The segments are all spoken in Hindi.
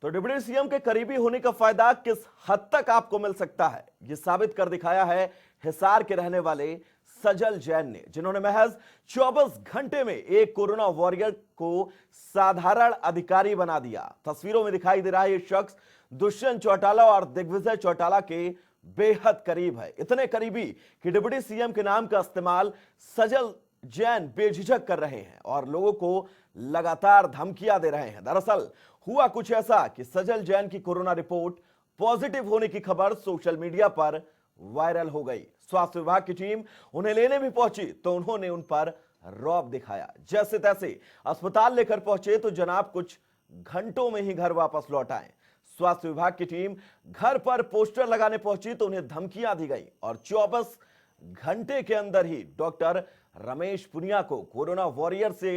तो डिप्टी सीएम के करीबी होने का फायदा किस हद तक आपको मिल सकता है, ये साबित कर दिखाया है हिसार के रहने वाले सजल जैन ने, जिन्होंने महज 24 घंटे में एक कोरोना वॉरियर को साधारण अधिकारी बना दिया। तस्वीरों में दिखाई दे रहा है ये शख्स दुष्यंत चौटाला और दिग्विजय चौटाला के बेहद करीब है, इतने करीबी कि डिप्टी सीएम के नाम का इस्तेमाल सजल जैन बेझिझक कर रहे हैं और लोगों को लगातार धमकियां दे रहे हैं। दरअसल हुआ कुछ ऐसा कि सजल जैन की कोरोना रिपोर्ट पॉजिटिव होने की खबर सोशल मीडिया पर वायरल हो गई। स्वास्थ्य विभाग की टीम उन्हें लेने भी पहुंची तो उन्होंने उन पर रौब दिखाया। जैसे तैसे अस्पताल लेकर पहुंचे तो जनाब कुछ घंटों में ही घर वापस लौट आए। स्वास्थ्य विभाग की टीम घर पर पोस्टर लगाने पहुंची तो उन्हें धमकियां दी गई और 24 घंटे के अंदर ही डॉक्टर रमेश पुनिया को कोरोना वॉरियर से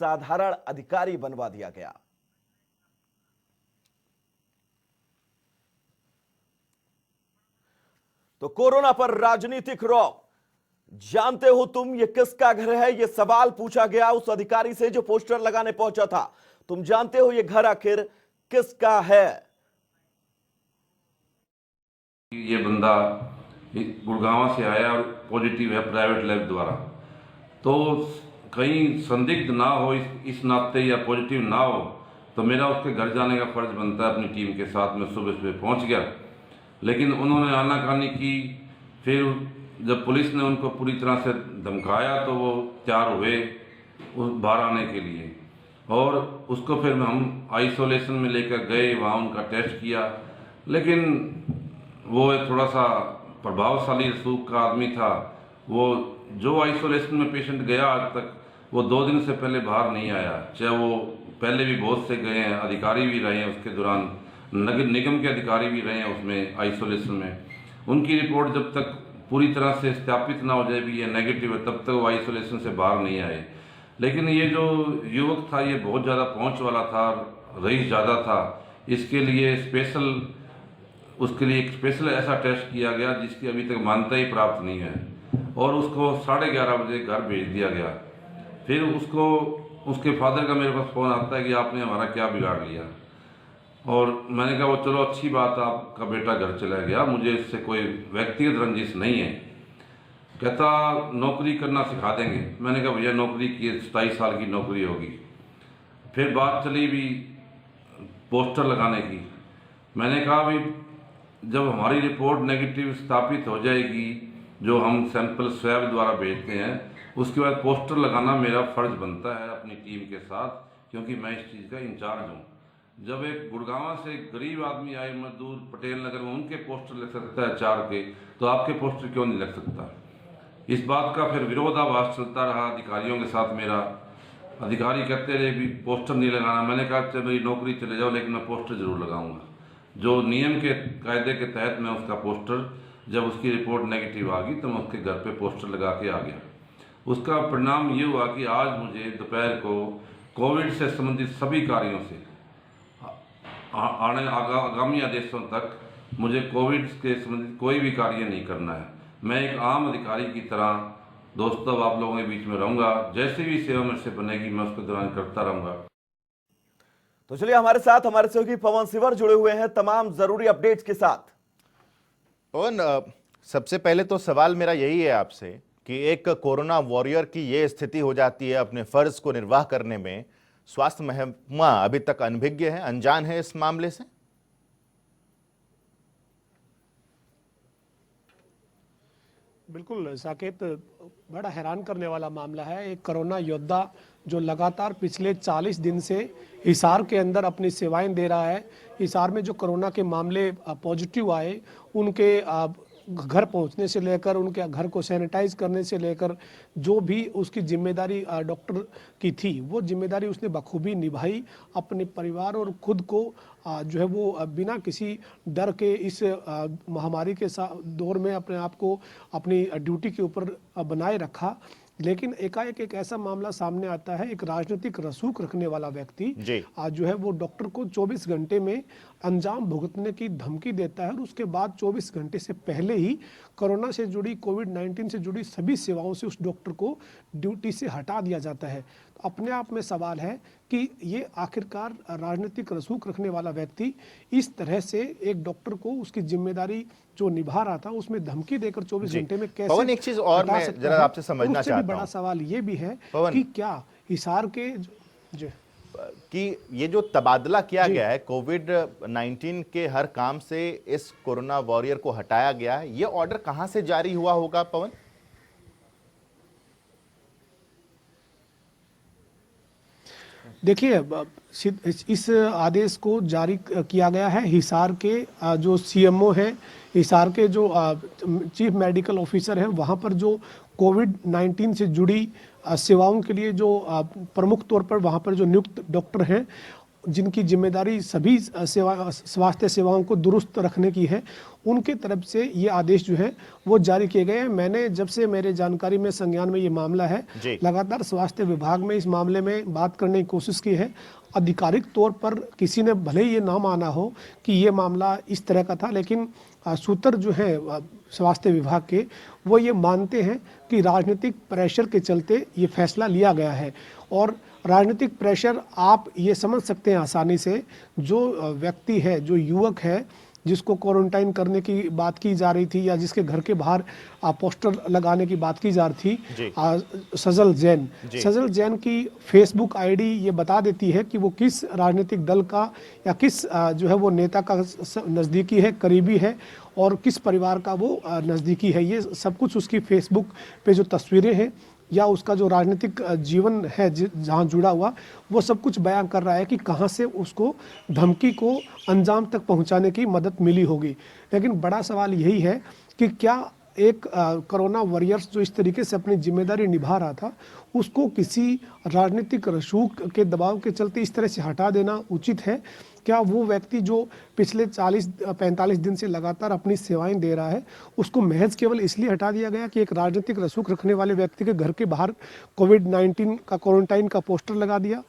साधारण अधिकारी बनवा दिया गया। तो कोरोना पर राजनीतिक रौब, जानते हो तुम ये किसका घर है, ये सवाल पूछा गया उस अधिकारी से जो पोस्टर लगाने पहुंचा था। तुम जानते हो ये घर आखिर किसका है? ये बंदा गुड़गांव से आया और पॉजिटिव है प्राइवेट लैब द्वारा, तो कहीं संदिग्ध ना हो इस नाते या पॉजिटिव ना हो तो मेरा उसके घर जाने का फर्ज बनता है अपनी टीम के साथ। मैं सुबह सुबह पहुंच गया, लेकिन उन्होंने आनाकानी की। फिर जब पुलिस ने उनको पूरी तरह से धमकाया तो वो तैयार हुए उस बाहर आने के लिए, और उसको फिर हम आइसोलेशन में लेकर गए, वहाँ उनका टेस्ट किया। लेकिन वो थोड़ा सा प्रभावशाली रसूख का आदमी था। वो जो आइसोलेशन में पेशेंट गया आज तक वो 2 दिन से पहले बाहर नहीं आया, चाहे वो पहले भी बहुत से गए हैं, अधिकारी भी रहे हैं उसके दौरान, नगर निगम के अधिकारी भी रहे हैं उसमें आइसोलेशन में। उनकी रिपोर्ट जब तक पूरी तरह से सत्यापित ना हो जाए भी ये नेगेटिव है तब तक वो आइसोलेशन से बाहर नहीं आए। लेकिन ये जो युवक था ये बहुत ज़्यादा पहुंच वाला था, रईस ज़्यादा था, इसके लिए उसके लिए एक स्पेशल ऐसा टेस्ट किया गया जिसकी अभी तक मान्यता ही प्राप्त नहीं है, और उसको 11:30 बजे घर भेज दिया गया। फिर उसके फादर का मेरे पास फ़ोन आता है कि आपने हमारा क्या बिगाड़ लिया, और मैंने कहा वो चलो अच्छी बात, आपका बेटा घर चला गया, मुझे इससे कोई व्यक्तिगत रंजिश नहीं है। कहता नौकरी करना सिखा देंगे। मैंने कहा भैया नौकरी की 27 साल की नौकरी होगी। फिर बात चली भी पोस्टर लगाने की। मैंने कहा भाई जब हमारी रिपोर्ट नेगेटिव स्थापित हो जाएगी, जो हम सैंपल स्वैब द्वारा भेजते हैं, उसके बाद पोस्टर लगाना मेरा फर्ज बनता है अपनी टीम के साथ, क्योंकि मैं इस चीज़ का इंचार्ज हूँ। जब एक गुड़गांव से गरीब आदमी आए मजदूर पटेल नगर में, उनके पोस्टर लग सकता है 4 के, तो आपके पोस्टर क्यों नहीं लग सकता? इस बात का फिर विरोधाभास चलता रहा अधिकारियों के साथ मेरा। अधिकारी कहते रहे भी पोस्टर नहीं लगाना। मैंने कहा चलो मेरी नौकरी चले जाओ, लेकिन मैं पोस्टर जरूर लगाऊंगा। जो नियम के कायदे के तहत मैं उसका पोस्टर, जब उसकी रिपोर्ट नेगेटिव आ गई तो मैं उसके घर पे पोस्टर लगा के आ गया। उसका परिणाम ये हुआ कि आज मुझे दोपहर को कोविड से संबंधित सभी कार्यों से आगामी आदेशों तक मुझे कोविड के संबंधित कोई भी कार्य नहीं करना है। मैं एक आम अधिकारी की तरह दोस्तों आप लोगों के बीच में रहूंगा, जैसे भी सेवा मेरे से बनेगी मैं उसके दौरान करता रहूंगा। तो चलिए हमारे साथ हमारे सहयोगी पवन सिवर जुड़े हुए हैं तमाम जरूरी अपडेट्स के साथ। पवन, सबसे पहले तो सवाल मेरा यही है आपसे कि एक कोरोना वॉरियर की ये स्थिति हो जाती है अपने फर्ज को निर्वाह करने में, स्वास्थ्य महकमा अभी तक अनभिज्ञ है, अनजान है इस मामले से? बिल्कुल साकेत, बड़ा हैरान करने वाला मामला है। एक कोरोना योद्धा जो लगातार पिछले 40 दिन से हिसार के अंदर अपनी सेवाएं दे रहा है। हिसार में जो कोरोना के मामले पॉजिटिव आए, उनके घर पहुंचने से लेकर उनके घर को सैनिटाइज करने से लेकर जो भी उसकी जिम्मेदारी डॉक्टर की थी, वो जिम्मेदारी उसने बखूबी निभाई। अपने परिवार और खुद को जो है वो बिना किसी डर के इस महामारी के दौर में अपने आप को अपनी ड्यूटी के ऊपर बनाए रखा। लेकिन एकाएक एक ऐसा मामला सामने आता है, एक राजनीतिक रसूख रखने वाला व्यक्ति आज जो है वो डॉक्टर को 24 घंटे में अंजाम भुगतने की धमकी देता है, और उसके बाद 24 घंटे से पहले ही कोरोना से जुड़ी, कोविड-19 से जुड़ी सभी सेवाओं से उस डॉक्टर को ड्यूटी से हटा दिया जाता है। तो अपने आप में सवाल है कि ये आखिरकार राजनीतिक रसूख रखने वाला व्यक्ति इस तरह से एक डॉक्टर को उसकी जिम्मेदारी जो निभा रहा था उसमें धमकी देकर 24 जी। घंटे में कैसे पवन, एक चीज और हटा मैं सकता जरा है? आपसे समझना और उससे भी चाहता बड़ा हूं। सवाल ये भी है पवन, कि क्या हिसार के जी कि ये जो तबादला किया गया है कोविड-19 के हर काम से इस कोरोना वॉरियर को हटाया गया है, ये ऑर्डर कहां से जारी हुआ होगा पवन? देखिए, इस आदेश को जारी किया गया है हिसार के जो सीएमओ है, हिसार के जो चीफ मेडिकल ऑफिसर है, वहाँ पर जो कोविड-19 से जुड़ी सेवाओं के लिए जो प्रमुख तौर पर वहाँ पर जो नियुक्त डॉक्टर हैं, जिनकी जिम्मेदारी सभी स्वास्थ्य सेवाओं को दुरुस्त रखने की है, उनके तरफ से ये आदेश जो है वो जारी किए गए हैं। मैंने जब से मेरे जानकारी में संज्ञान में ये मामला है, लगातार स्वास्थ्य विभाग में इस मामले में बात करने की कोशिश की है। आधिकारिक तौर पर किसी ने भले ही ये ना माना हो कि ये मामला इस तरह का था, लेकिन सूत्र जो है स्वास्थ्य विभाग के वो ये मानते हैं कि राजनीतिक प्रेशर के चलते ये फैसला लिया गया है। और राजनीतिक प्रेशर आप ये समझ सकते हैं आसानी से, जो व्यक्ति है, जो युवक है जिसको क्वारंटाइन करने की बात की जा रही थी या जिसके घर के बाहर पोस्टर लगाने की बात की जा रही थी, सजल जैन की फेसबुक आईडी ये बता देती है कि वो किस राजनीतिक दल का या किस जो है वो नेता का नज़दीकी है, करीबी है और किस परिवार का वो नज़दीकी है। ये सब कुछ उसकी फेसबुक पे जो तस्वीरें हैं या उसका जो राजनीतिक जीवन है जहाँ जुड़ा हुआ, वो सब कुछ बयान कर रहा है कि कहाँ से उसको धमकी को अंजाम तक पहुँचाने की मदद मिली होगी। लेकिन बड़ा सवाल यही है कि क्या एक कोरोना वॉरियर्स जो इस तरीके से अपनी जिम्मेदारी निभा रहा था, उसको किसी राजनीतिक रसूख के दबाव के चलते इस तरह से हटा देना उचित है? क्या वो व्यक्ति जो पिछले 40-45 दिन से लगातार अपनी सेवाएं दे रहा है, उसको महज केवल इसलिए हटा दिया गया कि एक राजनीतिक रसूख रखने वाले व्यक्ति के घर के बाहर कोविड-19 का क्वारंटाइन का पोस्टर लगा दिया?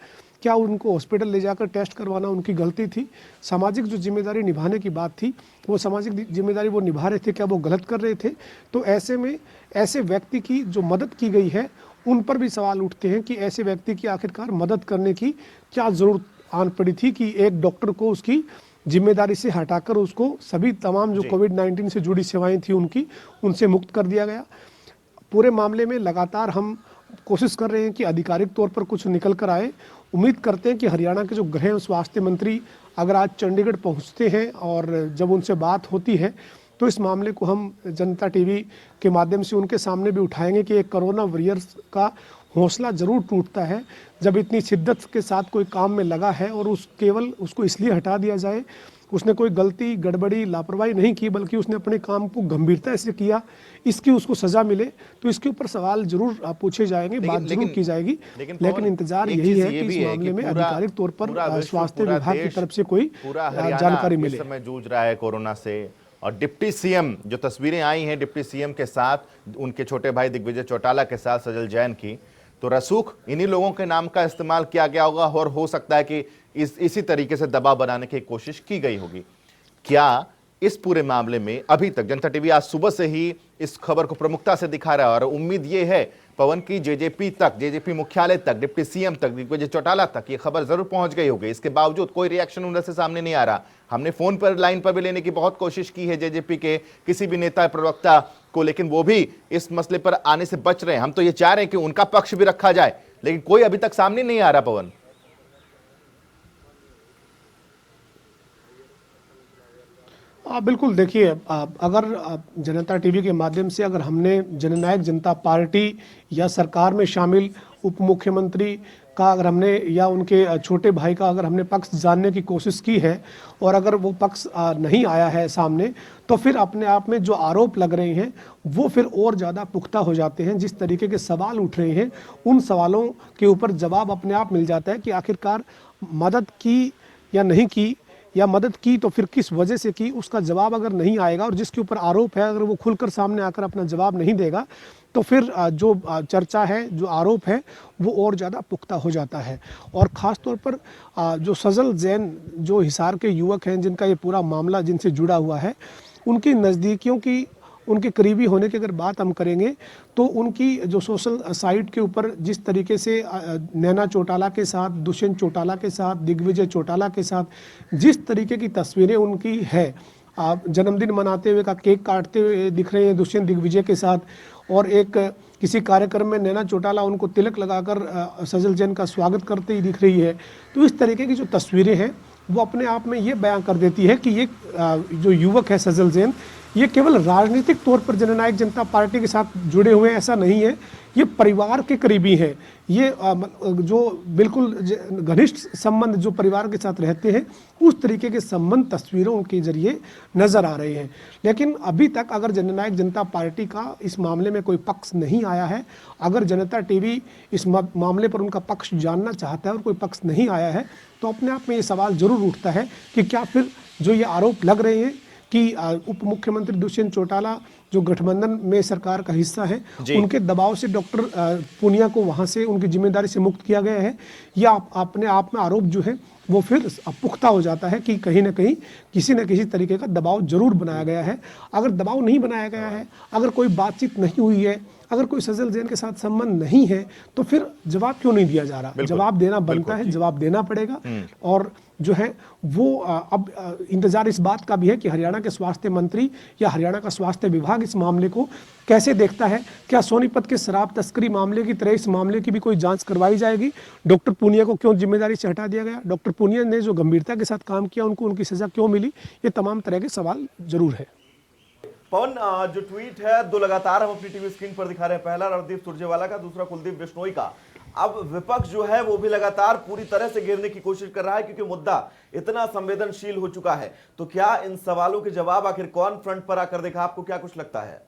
क्या उनको हॉस्पिटल ले जाकर टेस्ट करवाना उनकी गलती थी? सामाजिक जो जिम्मेदारी निभाने की बात थी, वो सामाजिक जिम्मेदारी वो निभा रहे थे, क्या वो गलत कर रहे थे? तो ऐसे में ऐसे व्यक्ति की जो मदद की गई है, उन पर भी सवाल उठते हैं कि ऐसे व्यक्ति की आखिरकार मदद करने की क्या ज़रूरत आन पड़ी थी कि एक डॉक्टर को उसकी जिम्मेदारी से हटाकर उसको सभी तमाम जो कोविड-19 से जुड़ी सेवाएं थी उनसे मुक्त कर दिया गया। पूरे मामले में लगातार हम कोशिश कर रहे हैं कि आधिकारिक तौर पर कुछ निकल कर आए। उम्मीद करते हैं कि हरियाणा के जो गृह और स्वास्थ्य मंत्री अगर आज चंडीगढ़ पहुंचते हैं और जब उनसे बात होती है तो इस मामले को हम जनता टीवी के माध्यम से उनके सामने भी उठाएंगे कि एक कोरोना वॉरियर्स का हौसला जरूर टूटता है जब इतनी शिद्दत के साथ कोई काम में लगा है और केवल उसको इसलिए हटा दिया जाए, उसने कोई गलती गड़बड़ी लापरवाही नहीं की बल्कि उसने अपने काम को गंभीरता से किया, इसकी उसको सजा मिले तो इसके ऊपर सवाल जरूर पूछे जाएंगे, बात जरूर की जाएगी। लेकिन इंतजार यही है कि इस मामले में आधिकारिक तौर पर स्वास्थ्य विभाग की तरफ से कोई जानकारी मिले। समय जूझ रहा है कोरोना से और डिप्टी सीएम, जो तस्वीरें आई हैं डिप्टी सीएम के साथ उनके छोटे भाई दिग्विजय चौटाला के साथ सजल जैन की, तो रसूख इन्हीं लोगों के नाम का इस्तेमाल किया गया होगा और हो सकता है कि इसी तरीके से दबाव बनाने की कोशिश की गई होगी। क्या इस पूरे मामले में अभी तक जनता टीवी आज सुबह से ही इस खबर को प्रमुखता से दिखा रहा है और उम्मीद ये है पवन की जेजेपी मुख्यालय तक, डिप्टी सीएम तक, दिग्विजय चौटाला तक ये खबर जरूर पहुंच गई होगी। इसके बावजूद कोई रिएक्शन उधर से सामने नहीं आ रहा। हमने फोन पर लाइन पर भी लेने की बहुत कोशिश की है जेजेपी के किसी भी नेता प्रवक्ता को, लेकिन वो भी इस मसले पर आने से बच रहे हैं। हम तो ये चाह रहे हैं कि उनका पक्ष भी रखा जाए, लेकिन कोई अभी तक सामने नहीं आ रहा। पवन, बिल्कुल, देखिए, अगर जनता टीवी के माध्यम से अगर हमने जननायक जनता पार्टी या सरकार में शामिल उप मुख्यमंत्री का अगर हमने या उनके छोटे भाई का अगर हमने पक्ष जानने की कोशिश की है और अगर वो पक्ष नहीं आया है सामने, तो फिर अपने आप में जो आरोप लग रहे हैं वो फिर और ज़्यादा पुख्ता हो जाते हैं। जिस तरीके के सवाल उठ रहे हैं उन सवालों के ऊपर जवाब अपने आप मिल जाता है कि आखिरकार मदद की या नहीं की, या मदद की तो फिर किस वजह से की, उसका जवाब अगर नहीं आएगा और जिसके ऊपर आरोप है अगर वो खुलकर सामने आकर अपना जवाब नहीं देगा तो फिर जो चर्चा है, जो आरोप है, वो और ज़्यादा पुख्ता हो जाता है। और ख़ास तौर पर जो सजल जैन जो हिसार के युवक हैं जिनका ये पूरा मामला जिनसे जुड़ा हुआ है, उनकी नज़दीकियों की उनके करीबी होने की अगर बात हम करेंगे तो उनकी जो सोशल साइट के ऊपर जिस तरीके से नैना चौटाला के साथ, दुष्यंत चौटाला के साथ, दिग्विजय चौटाला के साथ जिस तरीके की तस्वीरें उनकी है, आप जन्मदिन मनाते हुए का केक काटते हुए दिख रहे हैं दुष्यंत दिग्विजय के साथ, और एक किसी कार्यक्रम में नैना चौटाला उनको तिलक लगाकर सजल जैन का स्वागत करते ही दिख रही है। तो इस तरीके की जो तस्वीरें हैं वो अपने आप में ये बयां कर देती है कि ये जो युवक है सजल जैन, ये केवल राजनीतिक तौर पर जननायक जनता पार्टी के साथ जुड़े हुए ऐसा नहीं है, ये परिवार के करीबी हैं। ये जो बिल्कुल घनिष्ठ संबंध जो परिवार के साथ रहते हैं उस तरीके के संबंध तस्वीरों के जरिए नजर आ रहे हैं। लेकिन अभी तक अगर जननायक जनता पार्टी का इस मामले में कोई पक्ष नहीं आया है, अगर जनता टीवी इस मामले पर उनका पक्ष जानना चाहता है और कोई पक्ष नहीं आया है, तो अपने आप में ये सवाल जरूर उठता है कि क्या फिर जो ये आरोप लग रहे हैं कि उप मुख्यमंत्री दुष्यंत चौटाला जो गठबंधन में सरकार का हिस्सा है, उनके दबाव से डॉक्टर पूनिया को वहां से उनकी जिम्मेदारी से मुक्त किया गया है, या अपने आप में आरोप जो है वो फिर पुख्ता हो जाता है कि कहीं ना कहीं किसी न किसी तरीके का दबाव जरूर बनाया गया है। अगर दबाव नहीं बनाया गया है, अगर कोई बातचीत नहीं हुई है, अगर कोई सजल जैन के साथ संबंध नहीं है, तो फिर जवाब क्यों नहीं दिया जा रहा? जवाब देना बनता है, जवाब देना पड़ेगा। और जो है वो अब इंतजार इस बात का भी है कि हरियाणा के स्वास्थ्य मंत्री या हरियाणा का स्वास्थ्य विभाग इस मामले को कैसे देखता है। क्या सोनीपत के शराब तस्करी मामले की तरह इस मामले की भी कोई जांच करवाई जाएगी? डॉक्टर पूनिया को क्यों जिम्मेदारी से हटा दिया गया? डॉक्टर पूनिया ने जो गंभीरता के साथ काम किया उनको उनकी सजा क्यों मिली? ये तमाम तरह के सवाल जरूर है। पवन, जो ट्वीट है दो लगातार हम अपनी टीवी स्क्रीन पर दिखा रहे हैं, पहला रणदीप सुरजेवाला का, दूसरा कुलदीप बिश्नोई का। अब विपक्ष जो है वो भी लगातार पूरी तरह से घेरने की कोशिश कर रहा है क्योंकि मुद्दा इतना संवेदनशील हो चुका है। तो क्या इन सवालों के जवाब आखिर कौन फ्रंट पर आकर देखा? आपको क्या कुछ लगता है?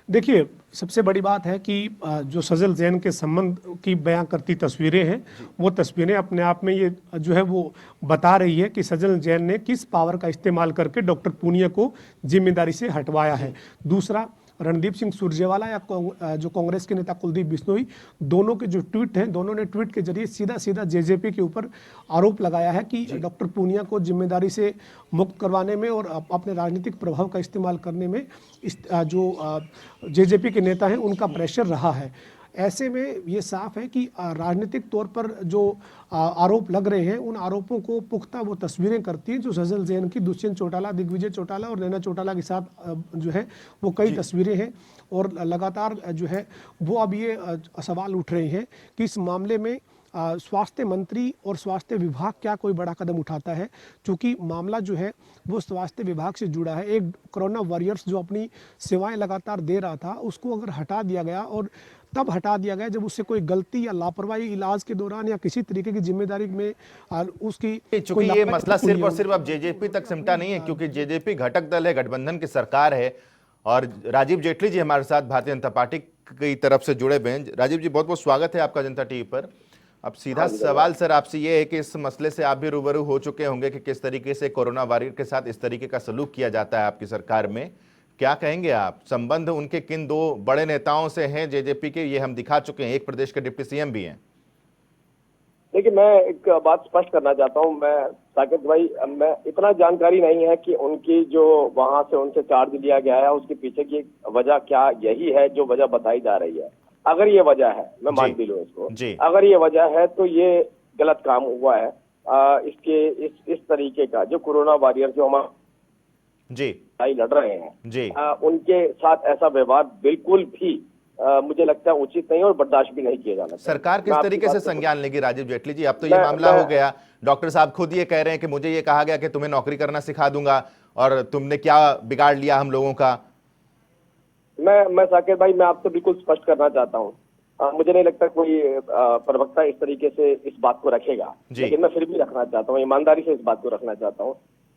देखिए, सबसे बड़ी बात है कि जो सजल जैन के संबंध की बयां करती तस्वीरें हैं, वो तस्वीरें अपने आप में ये जो है वो बता रही है कि सजल जैन ने किस पावर का इस्तेमाल करके डॉक्टर पूनिया को जिम्मेदारी से हटवाया है। दूसरा, रणदीप सिंह सुरजेवाला या जो कांग्रेस के नेता कुलदीप बिश्नोई, दोनों के जो ट्वीट हैं, दोनों ने ट्वीट के जरिए सीधा सीधा जेजेपी के ऊपर आरोप लगाया है कि डॉक्टर पूनिया को जिम्मेदारी से मुक्त करवाने में और अपने राजनीतिक प्रभाव का इस्तेमाल करने में इस जो जेजेपी के नेता हैं उनका प्रेशर रहा है। ऐसे में ये साफ है कि राजनीतिक तौर पर जो आरोप लग रहे हैं उन आरोपों को पुख्ता वो तस्वीरें करती हैं जो सजल जैन की दुष्यंत चौटाला, दिग्विजय चौटाला और नैना चौटाला के साथ जो है वो कई तस्वीरें हैं। और लगातार जो है वो अब ये सवाल उठ रहे हैं कि इस मामले में स्वास्थ्य मंत्री और स्वास्थ्य विभाग क्या कोई बड़ा कदम उठाता है, क्योंकि मामला जो है वो स्वास्थ्य विभाग से जुड़ा है। एक कोरोना वॉरियर्स जो अपनी सेवाएं लगातार दे रहा था उसको अगर हटा दिया गया, और तब हटा दिया गया जब उससे कोई गलती या लापरवाही इलाज के दौरान या किसी तरीके की जिम्मेदारी में उसकी, चूंकि ये मसला सिर्फ और सिर्फ अब जेजेपी तक सिमटा नहीं है, क्योंकि जेजेपी घटक दल है, गठबंधन की सरकार है, और राजीव जेटली जी हमारे साथ भारतीय जनता पार्टी की तरफ से जुड़े हुए हैं। राजीव जी, बहुत बहुत स्वागत है आपका जनता टीवी पर। अब सीधा सवाल सर आपसे ये है कि इस मसले से आप भी रूबरू हो चुके होंगे कि किस तरीके से कोरोना वॉरियर के साथ इस तरीके का सलूक किया जाता है आपकी सरकार में। क्या कहेंगे आप? संबंध उनके किन दो बड़े नेताओं से हैं जेजेपी के, ये हम दिखा चुके हैं, एक प्रदेश के डिप्टी सीएम भी हैं। देखिए, मैं एक बात स्पष्ट करना चाहता हूं। मैं साकेत भाई, मैं इतना जानकारी नहीं है कि उनकी जो वहां से उनसे चार्ज लिया गया है उसके पीछे की वजह क्या यही है जो वजह बताई जा रही है। अगर ये वजह है, मैं मान भी लूं इसको, अगर ये वजह है तो ये गलत काम हुआ है। इसके इस तरीके का जो कोरोना वॉरियर जो हमारे लड़ रहे हैं उनके साथ ऐसा व्यवहार बिल्कुल भी मुझे लगता है उचित नहीं और बर्दाश्त भी नहीं किया जाना। सरकार किस तरीके से संज्ञान लेगी राजीव जेटली जी? अब तो ये मामला हो गया, डॉक्टर साहब खुद ये कह रहे हैं कि मुझे ये कहा गया कि तुम्हें नौकरी करना सिखा दूंगा और तुमने क्या बिगाड़ लिया हम लोगों का। मैं साकेत भाई, मैं आपसे बिल्कुल स्पष्ट करना चाहता हूँ, मुझे नहीं लगता कोई प्रवक्ता इस तरीके से इस बात को रखेगा, लेकिन मैं फिर भी रखना चाहता हूँ, ईमानदारी से इस बात को रखना चाहता हूँ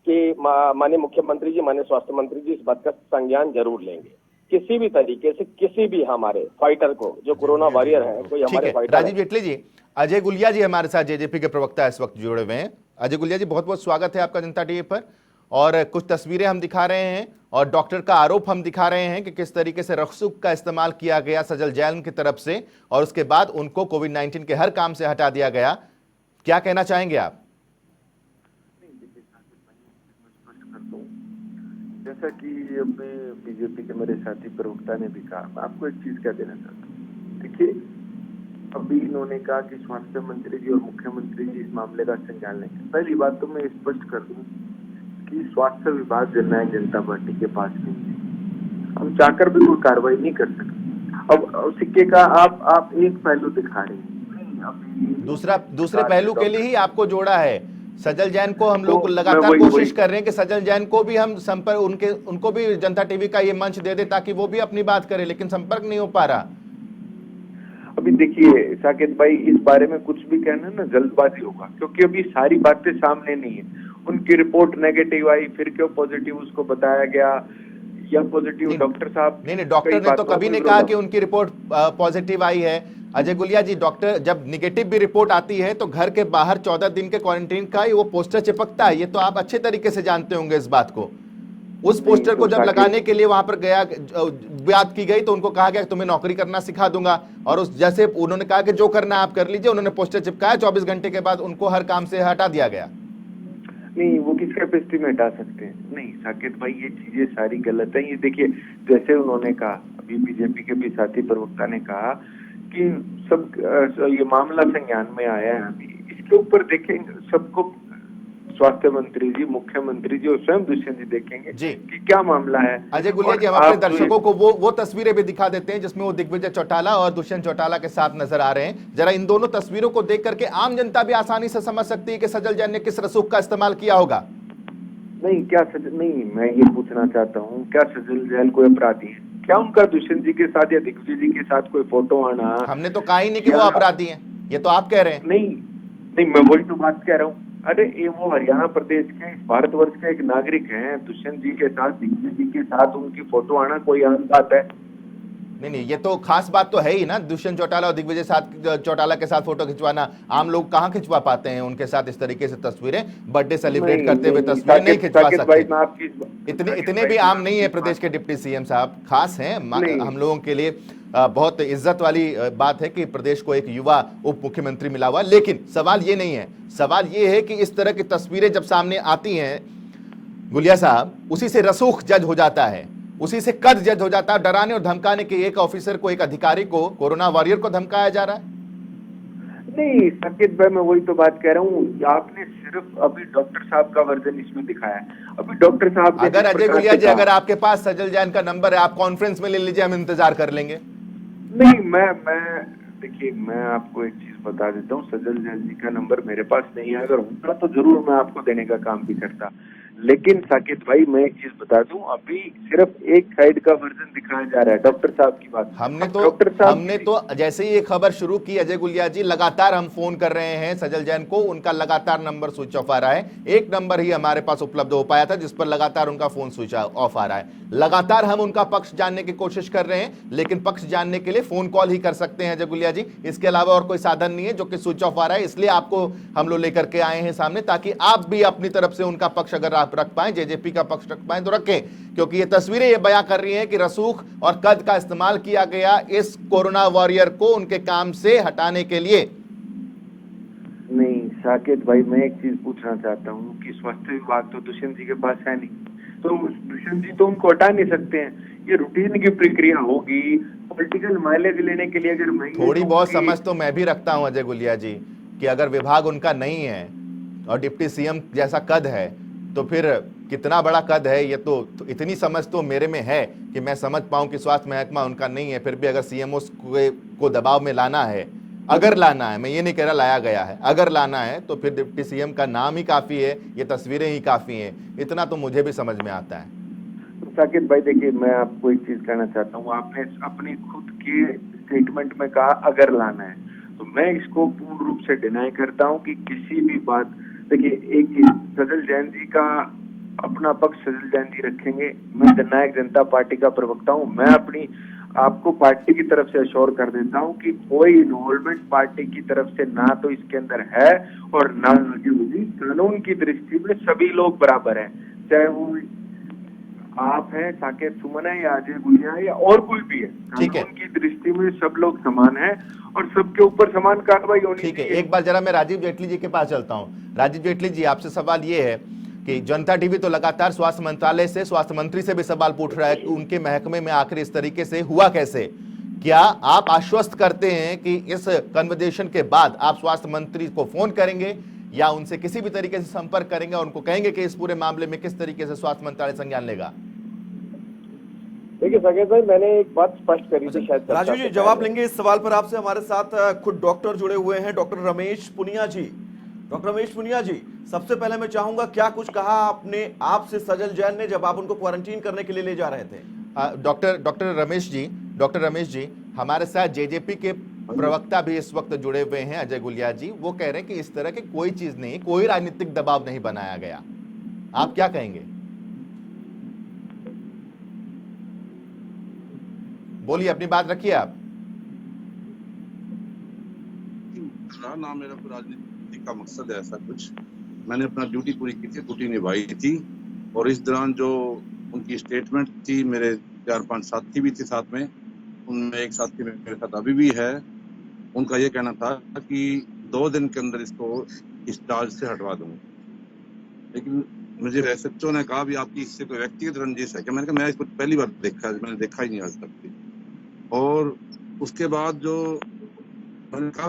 कि माननीय मुख्यमंत्री जी, माननीय स्वास्थ्य मंत्री जी इस बात का संज्ञान जरूर लेंगे। किसी भी तरीके से किसी भी हमारे फाइटर को, जो कोरोना वॉरियर है, कोई हमारे फाइटर। राजीव जेटली जी, अजय गुलिया जी हमारे साथ जेजेपी के प्रवक्ता इस वक्त जुड़े हुए हैं। अजय गुलिया जी, बहुत बहुत स्वागत है आपका जनता टीवी पर। और कुछ तस्वीरें हम दिखा रहे हैं और डॉक्टर का आरोप हम दिखा रहे हैं कि किस तरीके से रख्सुक का इस्तेमाल किया गया सजल जैन की तरफ से, और उसके बाद उनको कोविड-19 के हर काम से हटा दिया गया। क्या कहना चाहेंगे आप? जैसा कि अपने बीजेपी के मेरे साथी प्रवक्ता ने भी कहा, मैं आपको एक चीज क्या देना चाहता हूँ। देखिए, अभी इन्होंने कहा कि स्वास्थ्य मंत्री जी और मुख्यमंत्री जी इस मामले का संज्ञान लेंगे। पहली बात तो मैं स्पष्ट कर दूं कि स्वास्थ्य विभाग जननायक जनता पार्टी के पास नहीं है, हम चाहकर भी कोई कार्रवाई नहीं कर सकते। अब सिक्के का आप एक पहलू दिखा रहे हैं, दूसरे पहलू के लिए ही आपको जोड़ा है। सजल जैन को हम लोग तो लगातार मैं कोशिश कर रहे हैं कि सजल जैन को भी हम संपर्क उनको भी जनता टीवी का ये मंच दे दे ताकि वो भी अपनी बात करे, लेकिन संपर्क नहीं हो पा रहा। अभी देखिए साकेत भाई, इस बारे में कुछ भी कहना ना जल्दबाजी होगा, क्योंकि अभी सारी बातें सामने नहीं है। उनकी रिपोर्ट नेगेटिव आई, फिर क्यों पॉजिटिव उसको बताया गया, या पॉजिटिव डॉक्टर साहब नहीं, डॉक्टर ने तो कभी नहीं कहा कि उनकी रिपोर्ट पॉजिटिव आई है। अजय गुलिया जी, डॉक्टर जब निगेटिव भी रिपोर्ट आती है तो घर के बाहर 14 दिन के क्वारंटीन का वो पोस्टर चिपकता है, ये तो आप अच्छे तरीके से जानते होंगे इस बात को। उस पोस्टर को जब लगाने के लिए वहां पर गया, बात की गई तो उनको कहा गया तुम्हें नौकरी करना सिखा दूंगा, और उस जैसे उन्होंने कहा कि जो करना आप कर लीजिए, उन्होंने पोस्टर चिपकाया, 24 घंटे के बाद उनको हर काम से हटा दिया गया। नहीं, वो किस कैपेसिटी में हटा सकते हैं? नहीं साकेत भाई, ये चीजें सारी गलत है। ये देखिए, जैसे उन्होंने कहा, अभी बीजेपी के भी साथी प्रवक्ता ने कहा कि सब ये मामला संज्ञान में आया है, अभी इसके ऊपर देखेंगे सबको, स्वास्थ्य मंत्री जी, मुख्यमंत्री जी और स्वयं दुष्यंत जी देखेंगे जी कि क्या मामला है। अजय गुलिया जी, हम अपने दर्शकों को वो तस्वीरें भी दिखा देते हैं जिसमें वो दिग्विजय चौटाला और दुष्यंत चौटाला के साथ नजर आ रहे हैं। जरा इन दोनों तस्वीरों को देख करके आम जनता भी आसानी से समझ सकती है कि सजल जैन ने किस रसूख का इस्तेमाल किया होगा। नहीं, मैं ये पूछना चाहता हूँ, क्या सजल जैन कोई अपराधी है? क्या उनका दुष्यंत जी के साथ या दिग्विजय जी के साथ कोई फोटो आना? हमने तो कहा ही नहीं कि वो अपराधी हैं, ये तो आप कह रहे हैं। नहीं, मैं वही तो बात कह रहा हूँ। अरे ये वो हरियाणा प्रदेश के, भारतवर्ष के एक नागरिक हैं, दुष्यंत जी के साथ, दिग्विजय जी के साथ उनकी फोटो आना कोई आम बात है? नहीं, ये तो खास बात तो है ही ना। दुष्यंत चौटाला और दिग्विजय चौटाला के साथ फोटो खिंचवाना, आम लोग कहाँ खिंचवा पाते हैं उनके साथ इस तरीके से तस्वीरें, बर्थडे सेलिब्रेट करते हुए तस्वीरें नहीं खिंचवा सकते। इतने भी आम नहीं है प्रदेश के डिप्टी सीएम साहब, खास हैं हम लोगों के लिए। बहुत इज्जत वाली बात है कि प्रदेश को एक युवा उप मुख्यमंत्री मिला हुआ। लेकिन सवाल ये नहीं है, सवाल ये है कि इस तरह की तस्वीरें जब सामने आती हैं गुलिया साहब, उसी से रसूख जज हो जाता है, उसी से कद जज हो जाता है। डराने और धमकाने के एक ऑफिसर को, एक अधिकारी को, कोरोना वॉरियर को धमकाया जा रहा है। नहीं साकेत भाई, मैं वही तो बात कह रहा हूँ, आपने सिर्फ अभी डॉक्टर साहब का वर्जन इसमें दिखाया है। अभी डॉक्टर साहब, अगर अजय गुलिया जी, अगर आपके पास सजल जैन का नंबर है, आप कॉन्फ्रेंस में ले लीजिए, हम इंतजार कर लेंगे। नहीं, मैं देखिए, मैं आपको एक चीज बता देता हूँ, सजल जैन जी का नंबर मेरे पास नहीं है। अगर होता तो जरूर मैं आपको देने का काम भी करता। लेकिन साकेत भाई, मैं एक चीज बता दूं, अभी सिर्फ एक साइड का वर्जन दिखाया जा रहा है, डॉक्टर साहब की बात। हमने तो जैसे ही ये खबर शुरू की अजय गुलिया जी, लगातार हम फोन कर रहे हैं सजल जैन को, उनका लगातार नंबर स्विच ऑफ आ रहा है। एक नंबर ही हमारे पास उपलब्ध हो पाया था जिस पर लगातार उनका फोन स्विच ऑफ आ रहा है। लगातार हम उनका पक्ष जानने की कोशिश कर रहे हैं, लेकिन पक्ष जानने के लिए फोन कॉल ही कर सकते हैं अजय गुलिया जी, इसके अलावा और कोई साधन नहीं है, जो कि स्विच ऑफ आ रहा है। इसलिए आपको हम लोग लेकर के आए हैं सामने, ताकि आप भी अपनी तरफ से उनका पक्ष अगर आप रख पाए, जेजेपी का पक्ष रख पाए तो रखें, क्योंकि ये तस्वीरें ये बयां कर रही हैं कि रसूख और कद का इस्तेमाल किया गया इस कोरोना वॉरियर को उनके काम से हटाने के लिए। नहीं साकेत भाई, मैं एक चीज पूछना चाहता हूँ कि स्वास्थ्य विभाग तो दुष्यंत जी के पास है नहीं, तो दुष्यंत जी तो उनको हटा नहीं सकते हैं। ये रूटीन की प्रक्रिया होगी, पॉलिटिकल माइलेज लेने के लिए अगर थोड़ी बहुत समझ तो मैं भी रखता हूं अजय गुलिया जी, कि अगर विभाग उनका नहीं है और डिप्टी सीएम जैसा कद है, तो फिर कितना बड़ा कद है ये, तो इतनी समझ तो मेरे में है कि मैं समझ पाऊं कि स्वास्थ्य महकमा उनका नहीं है। फिर भी अगर सीएमओ को दबाव में लाना है, अगर लाना है, मैं ये नहीं कह रहा लाया गया है, अगर लाना है तो फिर डिप्टी सीएम का नाम ही काफी है, ये तस्वीरें ही काफी हैं, इतना तो मुझे भी समझ में आता है। साकेत भाई देखिए, मैं आपको एक चीज कहना चाहता हूँ, आपने अपनी खुद के स्टेटमेंट में कहा अगर लाना है, तो मैं इसको पूर्ण रूप से डिनाई करता हूँ कि किसी भी बात, देखिए एक चीज, सजल जैन जी का अपना पक्ष सजल जैन जी रखेंगे, मैं जननायक जनता पार्टी का प्रवक्ता हूँ, मैं अपनी आपको पार्टी की तरफ से अश्योर कर देता हूँ कि कोई इन्वॉल्वमेंट पार्टी की तरफ से ना तो इसके अंदर है और ना आगे होगी। कानून की दृष्टि में सभी लोग बराबर हैं, चाहे वो आप हैं, साकेत सुमन है, या अजय गुलिया है, या और कोई भी है। कानून की दृष्टि में सब लोग समान हैं और सबके ऊपर समान कार्रवाई होनी चाहिए। ठीक है, एक बार जरा मैं राजीव जेटली जी के पास चलता हूँ। राजीव जेटली जी, आपसे सवाल ये है कि जनता टीवी तो लगातार स्वास्थ्य मंत्रालय से, स्वास्थ्य मंत्री से भी सवाल पूछ रहा है कि उनके महकमे में आखिर इस तरीके से हुआ कैसे। क्या आप आश्वस्त करते हैं कि इस कन्वर्सेशन के बाद आप स्वास्थ्य मंत्री को फोन करेंगे या उनसे किसी भी तरीके से संपर्क करेंगे और उनको कहेंगे कि इस पूरे मामले में किस तरीके से स्वास्थ्य मंत्रालय संज्ञान लेगा? देखिए साकेत भाई, मैंने एक बात स्पष्ट करी थी शायद। राजू जी जवाब लेंगे इस सवाल पर आपसे। हमारे साथ खुद डॉक्टर जुड़े हुए हैं, डॉक्टर रमेश पुनिया जी। डॉक्टर रमेश पुनिया जी, सबसे पहले मैं चाहूंगा क्या कुछ कहा आपने आपसे सजल जैन ने जब आप उनको क्वारंटीन करने के लिए ले जा रहे थे? डॉक्टर रमेश जी, हमारे साथ जेजेपी के प्रवक्ता भी इस वक्त जुड़े हुए हैं, अजय गुलिया जी। वो कह रहे हैं कि इस तरह की कोई चीज नहीं, कोई राजनीतिक दबाव नहीं बनाया गया। आप क्या कहेंगे? बोलिए, अपनी बात रखिए आप। ना मेरा कोई राजनीति का मकसद है ऐसा कुछ। मैंने अपना ड्यूटी पूरी की थी, ड्यूटी निभाई थी, और इस दौरान जो उनकी स्टेटमेंट थी, मेरे 4-5 साथी भी थे साथ में, उनमें एक साथी मेरे साथ अभी भी है। उनका ये कहना था कि 2 दिन के अंदर इसको इस चार्ज से हटवा दूंगा। लेकिन मुझे एसएचओ ने कहा भी आपकी इससे कोई व्यक्तिगत रंजिश है क्या? मैंने कहा मैं इसको पहली बार देखा है, मैंने देखा ही नहीं आज तक। और उसके बाद जो मैंने कहा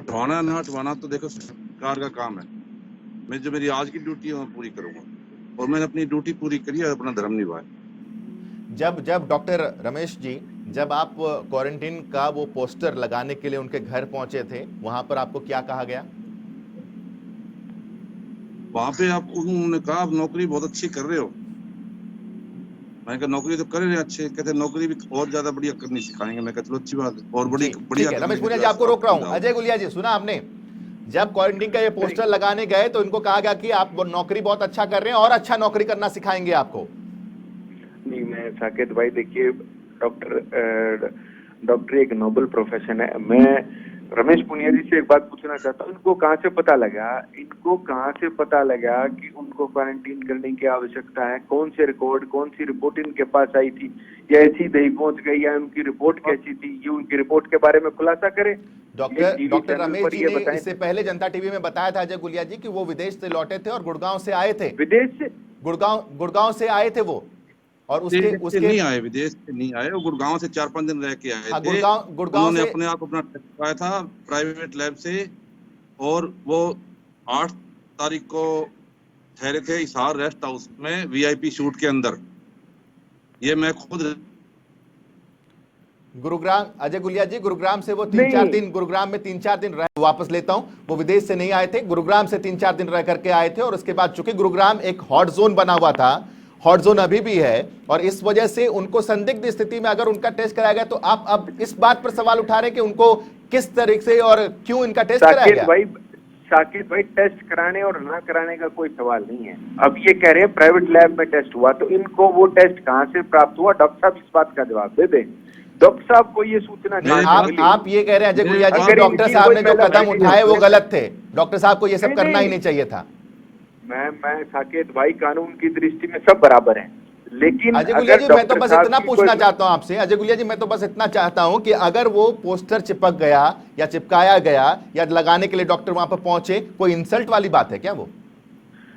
हटवाना ना हटवाना तो देखो सरकार का काम है। मैं जो मेरी आज की ड्यूटी है मैं पूरी करूंगा, और मैंने अपनी ड्यूटी पूरी करी और अपना धर्म निभाया। जब डॉक्टर रमेश जी, जब आप क्वारंटीन का वो पोस्टर लगाने के लिए उनके घर पहुंचे थे, वहां पर आपको क्या कहा गया? वहां पे आप उन्होंने कहा आप नौकरी बहुत अच्छी कर रहे हो। मैंने कहा नौकरी तो कर रहे हैं अच्छे। कहते नौकरी भी और ज्यादा बढ़िया करनी सिखाएंगे। मैं कहा चलो अच्छी बात है, और बढ़िया। रमेश पुनिया जी, आपको रोक रहा हूँ। अजय गुलिया जी, सुना आपने? जब क्वारंटीन का ये पोस्टर लगाने गए तो इनको कहा गया कि आप नौकरी बहुत अच्छा कर रहे हैं और अच्छा नौकरी करना सिखाएंगे आपको। नहीं, मैं साकेत भाई, देखिए डॉक्टर एक नोबल प्रोफेशन है। मैं रमेश पुनिया जी से एक बात पूछना चाहता हूँ, इनको कहाँ से पता लगा कि उनको क्वारंटीन करने की आवश्यकता है? कौन से रिकॉर्ड, कौन सी रिपोर्ट इनके पास आई थी, या ऐसी दही पहुंच गई, या उनकी रिपोर्ट कैसी थी? ये उनकी रिपोर्ट के बारे में खुलासा करें। डॉक्टर रमेश जी ने इससे पहले जनता टीवी में बताया था, अजय गुलिया जी, कि वो विदेश से लौटे थे और गुड़गांव से आए थे। विदेश से? गुड़गांव से आए थे वो, और उसके नहीं आए, विदेश से नहीं आए, वो गुड़गांव से 4-5 दिन रह के आए थे। गुड़गांव से अपने आप अपना टेस्ट कराया था प्राइवेट लैब से, और वो 8 तारीख को ठहरे थे हिसार रेस्ट हाउस में वीआईपी शूट के अंदर। ये मैं खुद गुरुग्राम, अजय गुलिया जी, गुरुग्राम से वो 3-4 दिन, गुरुग्राम में 3-4 दिन रह, वापस लेता हूं, वो विदेश से नहीं आए थे, गुरुग्राम से 3-4 दिन रह करके आए थे। और उसके बाद चूंकि गुरुग्राम एक हॉट जोन बना हुआ था, हॉट जोन अभी भी है, और इस वजह से उनको संदिग्ध स्थिति में अगर उनका टेस्ट कराया गया, तो आप अब इस बात पर सवाल उठा रहे हैं कि उनको किस तरीके से और क्यों इनका टेस्ट कराया गया? साकेत भाई, टेस्ट कराने और ना कराने का कोई सवाल नहीं है। अब ये कह रहे हैं प्राइवेट लैब में टेस्ट हुआ, तो इनको वो टेस्ट कहाँ से प्राप्त हुआ? डॉक्टर साहब इस बात का जवाब दे दें। डॉक्टर साहब को ये सूचना आप ये कह रहे हैं अजय गुलिया जी, डॉक्टर साहब ने जो कदम उठाए वो गलत थे, डॉक्टर साहब को ये सब करना ही नहीं चाहिए था। मैं साकेत भाई, कानून की दृष्टि में सब बराबर हैं, लेकिन अजय गुलिया जी, मैं तो बस इतना पूछना चाहता हूं आपसे, अजय गुलिया जी, मैं तो बस इतना चाहता हूं कि अगर वो पोस्टर चिपक गया या चिपकाया गया या लगाने के लिए डॉक्टर वहां पर पहुंचे, कोई इंसल्ट वाली बात है क्या वो?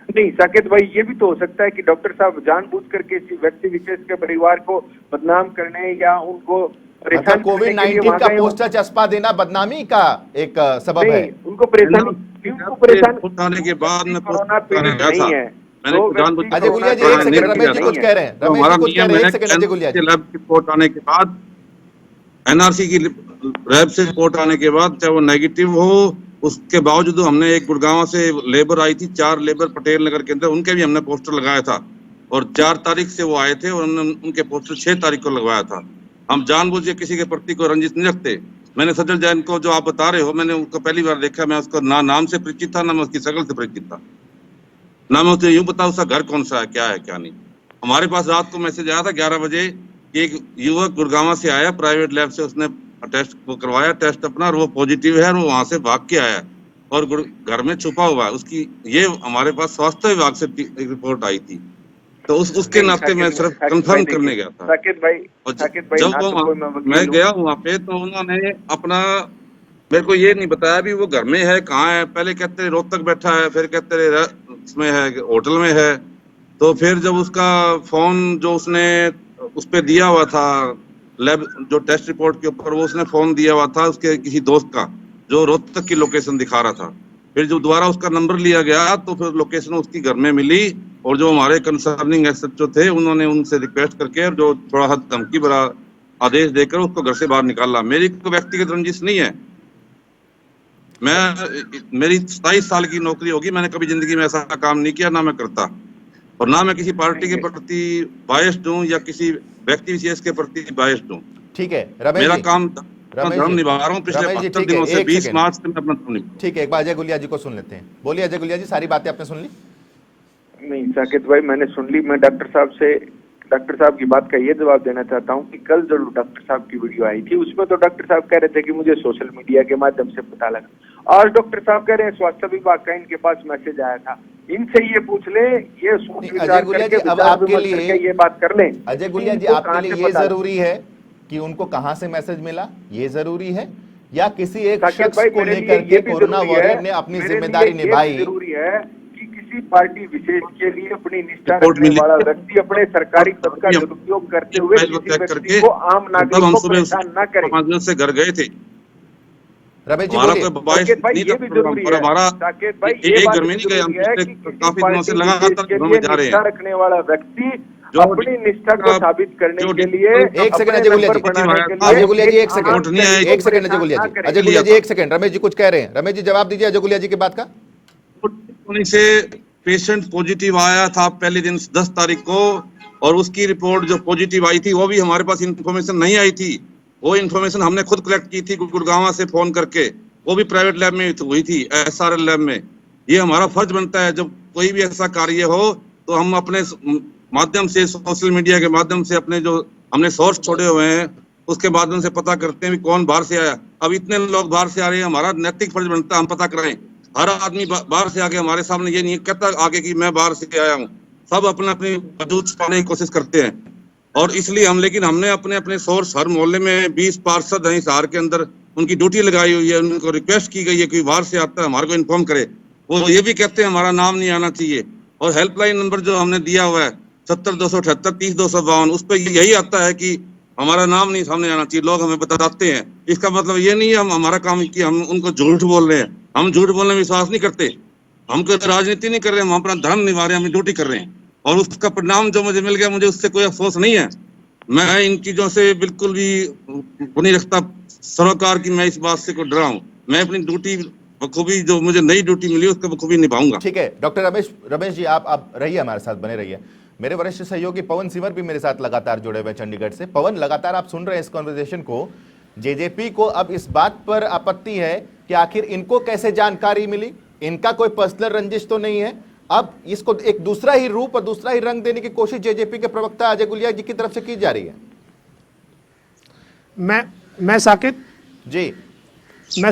नहीं साकेत भाई, ये भी तो हो सकता है कि डॉक्टर साहब जानबूझ करके किसी व्यक्ति विशेष के परिवार को बदनाम करने या उनको अच्छा, कोविड-19 का पोस्टर चस्पा देना बदनामी का एक सबब है? उनको परेशान उठाने के बाद में कोरोना पीड़ित नहीं है। अजय गुलिया जी, एक सेकंड, रमेश जी कुछ कह रहे हैं, रमेश जी कुछ कह रहे हैं, एक सेकंड अजय गुलिया जी। लैब की रिपोर्ट आने के बाद, एनआरसी की लैब से रिपोर्ट आने के बाद, चाहे वो नेगेटिव हो, उसके बावजूद हमने एक गुड़गांव से लेबर आई थी, 4 लेबर पटेल नगर के अंदर, उनके भी हमने पोस्टर लगाया था, और 4 तारीख से वो आए थे और उनके पोस्टर 6 तारीख को लगवाया था। हम जानबूझ के किसी के प्रति को रंजिश नहीं रखते। मैंने सजल जैन को जो आप बता रहे हो, मैंने उनको पहली बार देखा। मैं उसको ना नाम से परिचित था, ना मैं उसकी शक्ल से परिचित था, ना मैं उसे यूं बता उसका घर कौन सा है, क्या नहीं। हमारे पास रात को मैसेज आया था 11 बजे कि एक युवक गुड़गांव से आया, प्राइवेट लैब से उसने टेस्ट वो करवाया, टेस्ट अपना, और वो पॉजिटिव है, और वो वहां से भाग के आया और घर में छुपा हुआ है। उसकी ये हमारे पास स्वास्थ्य विभाग से एक रिपोर्ट आई थी, तो उसके नाते मैं सिर्फ कंफर्म करने गया था। साकेत भाई, जब मैं गया वहाँ पे, तो उन्होंने अपना मेरे को ये नहीं बताया भी वो घर में है, कहाँ है। पहले कहते रोहतक बैठा है, फिर कहते इसमें है, होटल में है। तो फिर जब उसका फोन जो उसने उस पे दिया हुआ था लैब जो टेस्ट रिपोर्ट के ऊपर, वो उसने फोन दिया हुआ था उसके किसी दोस्त का जो रोहतक की लोकेशन दिखा रहा था। फिर जब दोबारा उसका नंबर लिया गया तो फिर लोकेशन उसकी घर में मिली, और जो हमारे कंसर्निंग एसएचओ थे उन्होंने उनसे रिक्वेस्ट करके जो थोड़ा सा धमकी भरा आदेश देकर उसको घर से बाहर निकाला। मेरी कोई व्यक्तिगत रंजिश नहीं है। मेरी 27 साल की नौकरी होगी, मैंने कभी जिंदगी में ऐसा काम नहीं किया, ना मैं करता, और ना मैं किसी पार्टी के प्रति बायस्ड हूँ या किसी व्यक्ति विशेष के प्रति बायस्ड हूँ। ठीक है रमेश मेरा जी, काम रमेश धर्म जी, निभा रहा हूँ पिछले रमेश जी, 72 ठीक है, दिनों से। एक 20 सेकंड। मार्च से मैं अपना धर्म निभा। ठीक है, एक बार अजय गुलिया जी को सुन लेते हैं। बोलिए अजय गुलिया जी, सारी बातें आपने सुन ली? नहीं साकेत भाई, मैंने सुन ली। मैं डॉक्टर साहब की बात का ये जवाब देना चाहता हूँ कि कल जो डॉक्टर साहब की वीडियो आई थी उसमें तो डॉक्टर साहब कह रहे थे कि मुझे सोशल मीडिया के माध्यम से पता लगा। आज डॉक्टर साहब कह रहे हैं स्वास्थ्य विभाग का इनके पास मैसेज आया था। इनसे ये पूछ ले, ये सोच अजय विचार गुलिया करके जी, अब विचार आपके विमर्श लिए करके ये बात कर लें। अजय गुलिया जी, इनको आपके कहाँ लिए से ये पता लगा? जरूरी है कि उनको कहां से मैसेज मिला, ये जरूरी है, या किसी एक साकेत शख्स भाई, को मेरे लिए लेकर ये के भी कोरोना जरूरी वॉरियर है, ने अपनी मेरे लिए जिम्मेदारी ये भी निभाई? जरूरी है कि किसी पार्टी विशेष के लिए अपनी निष्ठा रिपोर्ट रखने मिली। वाला व्यक्ति अपने सरकारी पद का दुरुपयोग करते हुए फाइल को किसी चेक व्यक्ति करके को, आम तब नागरिक हम को सुबह परेशान न करे। 5 दिन से घर गए थे। रमेश जी हमारा बोलिए। कोई बायस साकेत भाई, नहीं ये था भी प्रोग्राम जरूरी पर। है हमारा साकेत भाई, एक ये बात घर में नहीं गए हम, जरूरी है पिछले कि किसी काफी दिनों पार्टी से विशेष लगातार के घरों लिए में जा रहे निष्ठा हैं। रखने वाला व्यक्ति जो अपनी निष्ठा को जो साबित करने जो के लिए, एक सेकंड अपने अजय गुलिया नंबर जी, बनाने के लिए अजय गुलिया जी एक आम सेकंड, रिपोर्ट नहीं आई, जनता को एक सेकंड अजय गुलिया परेशान जी, ना अजय करें। गुलिया जी एक सेकंड, रमेश जी कुछ कह रहे हैं। रमेश जी जवाब दीजिए अजय गुलिया जी की बात का। से पेशेंट पॉजिटिव आया था पहले दिन 10 तारीख को, और उसकी रिपोर्ट जो पॉजिटिव आई थी वो भी हमारे पास इंफॉर्मेशन नहीं आई थी। वो इंफॉर्मेशन हमने खुद कलेक्ट की थी गुड़गांव से फोन करके, वो भी प्राइवेट लैब में हुई थी, एसआरएल लैब में। ये हमारा फर्ज बनता है जब कोई भी ऐसा कार्य हो तो हम अपने माध्यम से, सोशल मीडिया के माध्यम से, अपने जो हमने सोर्स छोड़े हुए हैं उसके माध्यम से पता करते हैं कि कौन बाहर से आया। अब इतने लोग बाहर से आ रहे हैं, हमारा नैतिक फर्ज बनता है हम पता कराएं। हर आदमी बाहर से आके हमारे सामने ये नहीं कहता आगे कि मैं बाहर से आया हूँ। सब अपने अपनी वजूद छुपाने की कोशिश करते हैं, और इसलिए लेकिन हमने अपने अपने सोर्स, हर मोहल्ले में 20 पार्षद हैं हिसार के अंदर, उनकी ड्यूटी लगाई हुई है। उनको रिक्वेस्ट की गई है कि बाहर से आता है हमारे को इन्फॉर्म करे। वो ये भी कहते हैं हमारा नाम नहीं आना चाहिए। और हेल्पलाइन नंबर जो हमने दिया हुआ है 70-278 30-252, उस पर यही आता है कि हमारा नाम नहीं सामने आना चाहिए। लोग हमें बताते हैं, इसका मतलब ये नहीं है हम हमारा काम कि हम उनको झूठ बोल रहे हैं। हम झूठ बोलने में विश्वास नहीं करते, हम कोई राजनीति नहीं कर रहे हैं, हम अपना धर्म निभा रहे हैं, हम ड्यूटी कर रहे हैं। और उसका परिणाम जो मुझे मिल गया, मुझे उससे कोई अफसोस नहीं है। मैं इन चीजों से बिल्कुल भी नहीं रखता सरोकार की मैं इस बात से को डरा हूं। मैं अपनी ड्यूटी बखूबी, जो मुझे नई ड्यूटी मिली उसको बखूबी निभाऊंगा। ठीक है डॉक्टर रमेश जी, आप रहिए हमारे साथ, बने रहिए। मेरे वरिष्ठ सहयोगी पवन सिंवर भी मेरे साथ लगातार जुड़े हुए चंडीगढ़ से। पवन, लगातार आप सुन रहे हैं इस कॉन्वर्सेशन को। जेजेपी को अब इस बात पर आपत्ति है कि आखिर इनको कैसे जानकारी मिली, इनका कोई पर्सनल रंजिश तो नहीं है। अब इसको एक दूसरा ही रूप और दूसरा ही रंग देने की कोशिश जेजेपी के प्रवक्ता अजय गुलिया जी की तरफ से की जा रही है। मैं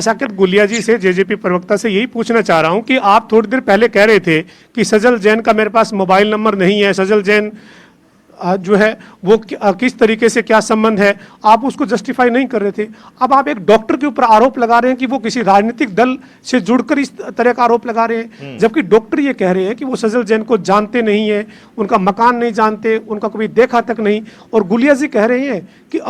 साकेत गुलिया जी से, जेजेपी प्रवक्ता से यही पूछना चाह रहा हूं कि आप थोड़ी देर पहले कह रहे थे कि सजल जैन का मेरे पास मोबाइल नंबर नहीं है, सजल जैन जो है वो किस तरीके से क्या संबंध है, आप उसको जस्टिफाई नहीं कर रहे थे। अब आप एक डॉक्टर के ऊपर आरोप लगा रहे हैं कि वो किसी राजनीतिक दल से जुड़कर इस तरह का आरोप लगा रहे हैं, जबकि डॉक्टर ये कह रहे हैं कि वो सजल जैन को जानते नहीं है, उनका मकान नहीं जानते, उनका कभी देखा तक नहीं। और गुलिया जी कह रहे हैं कि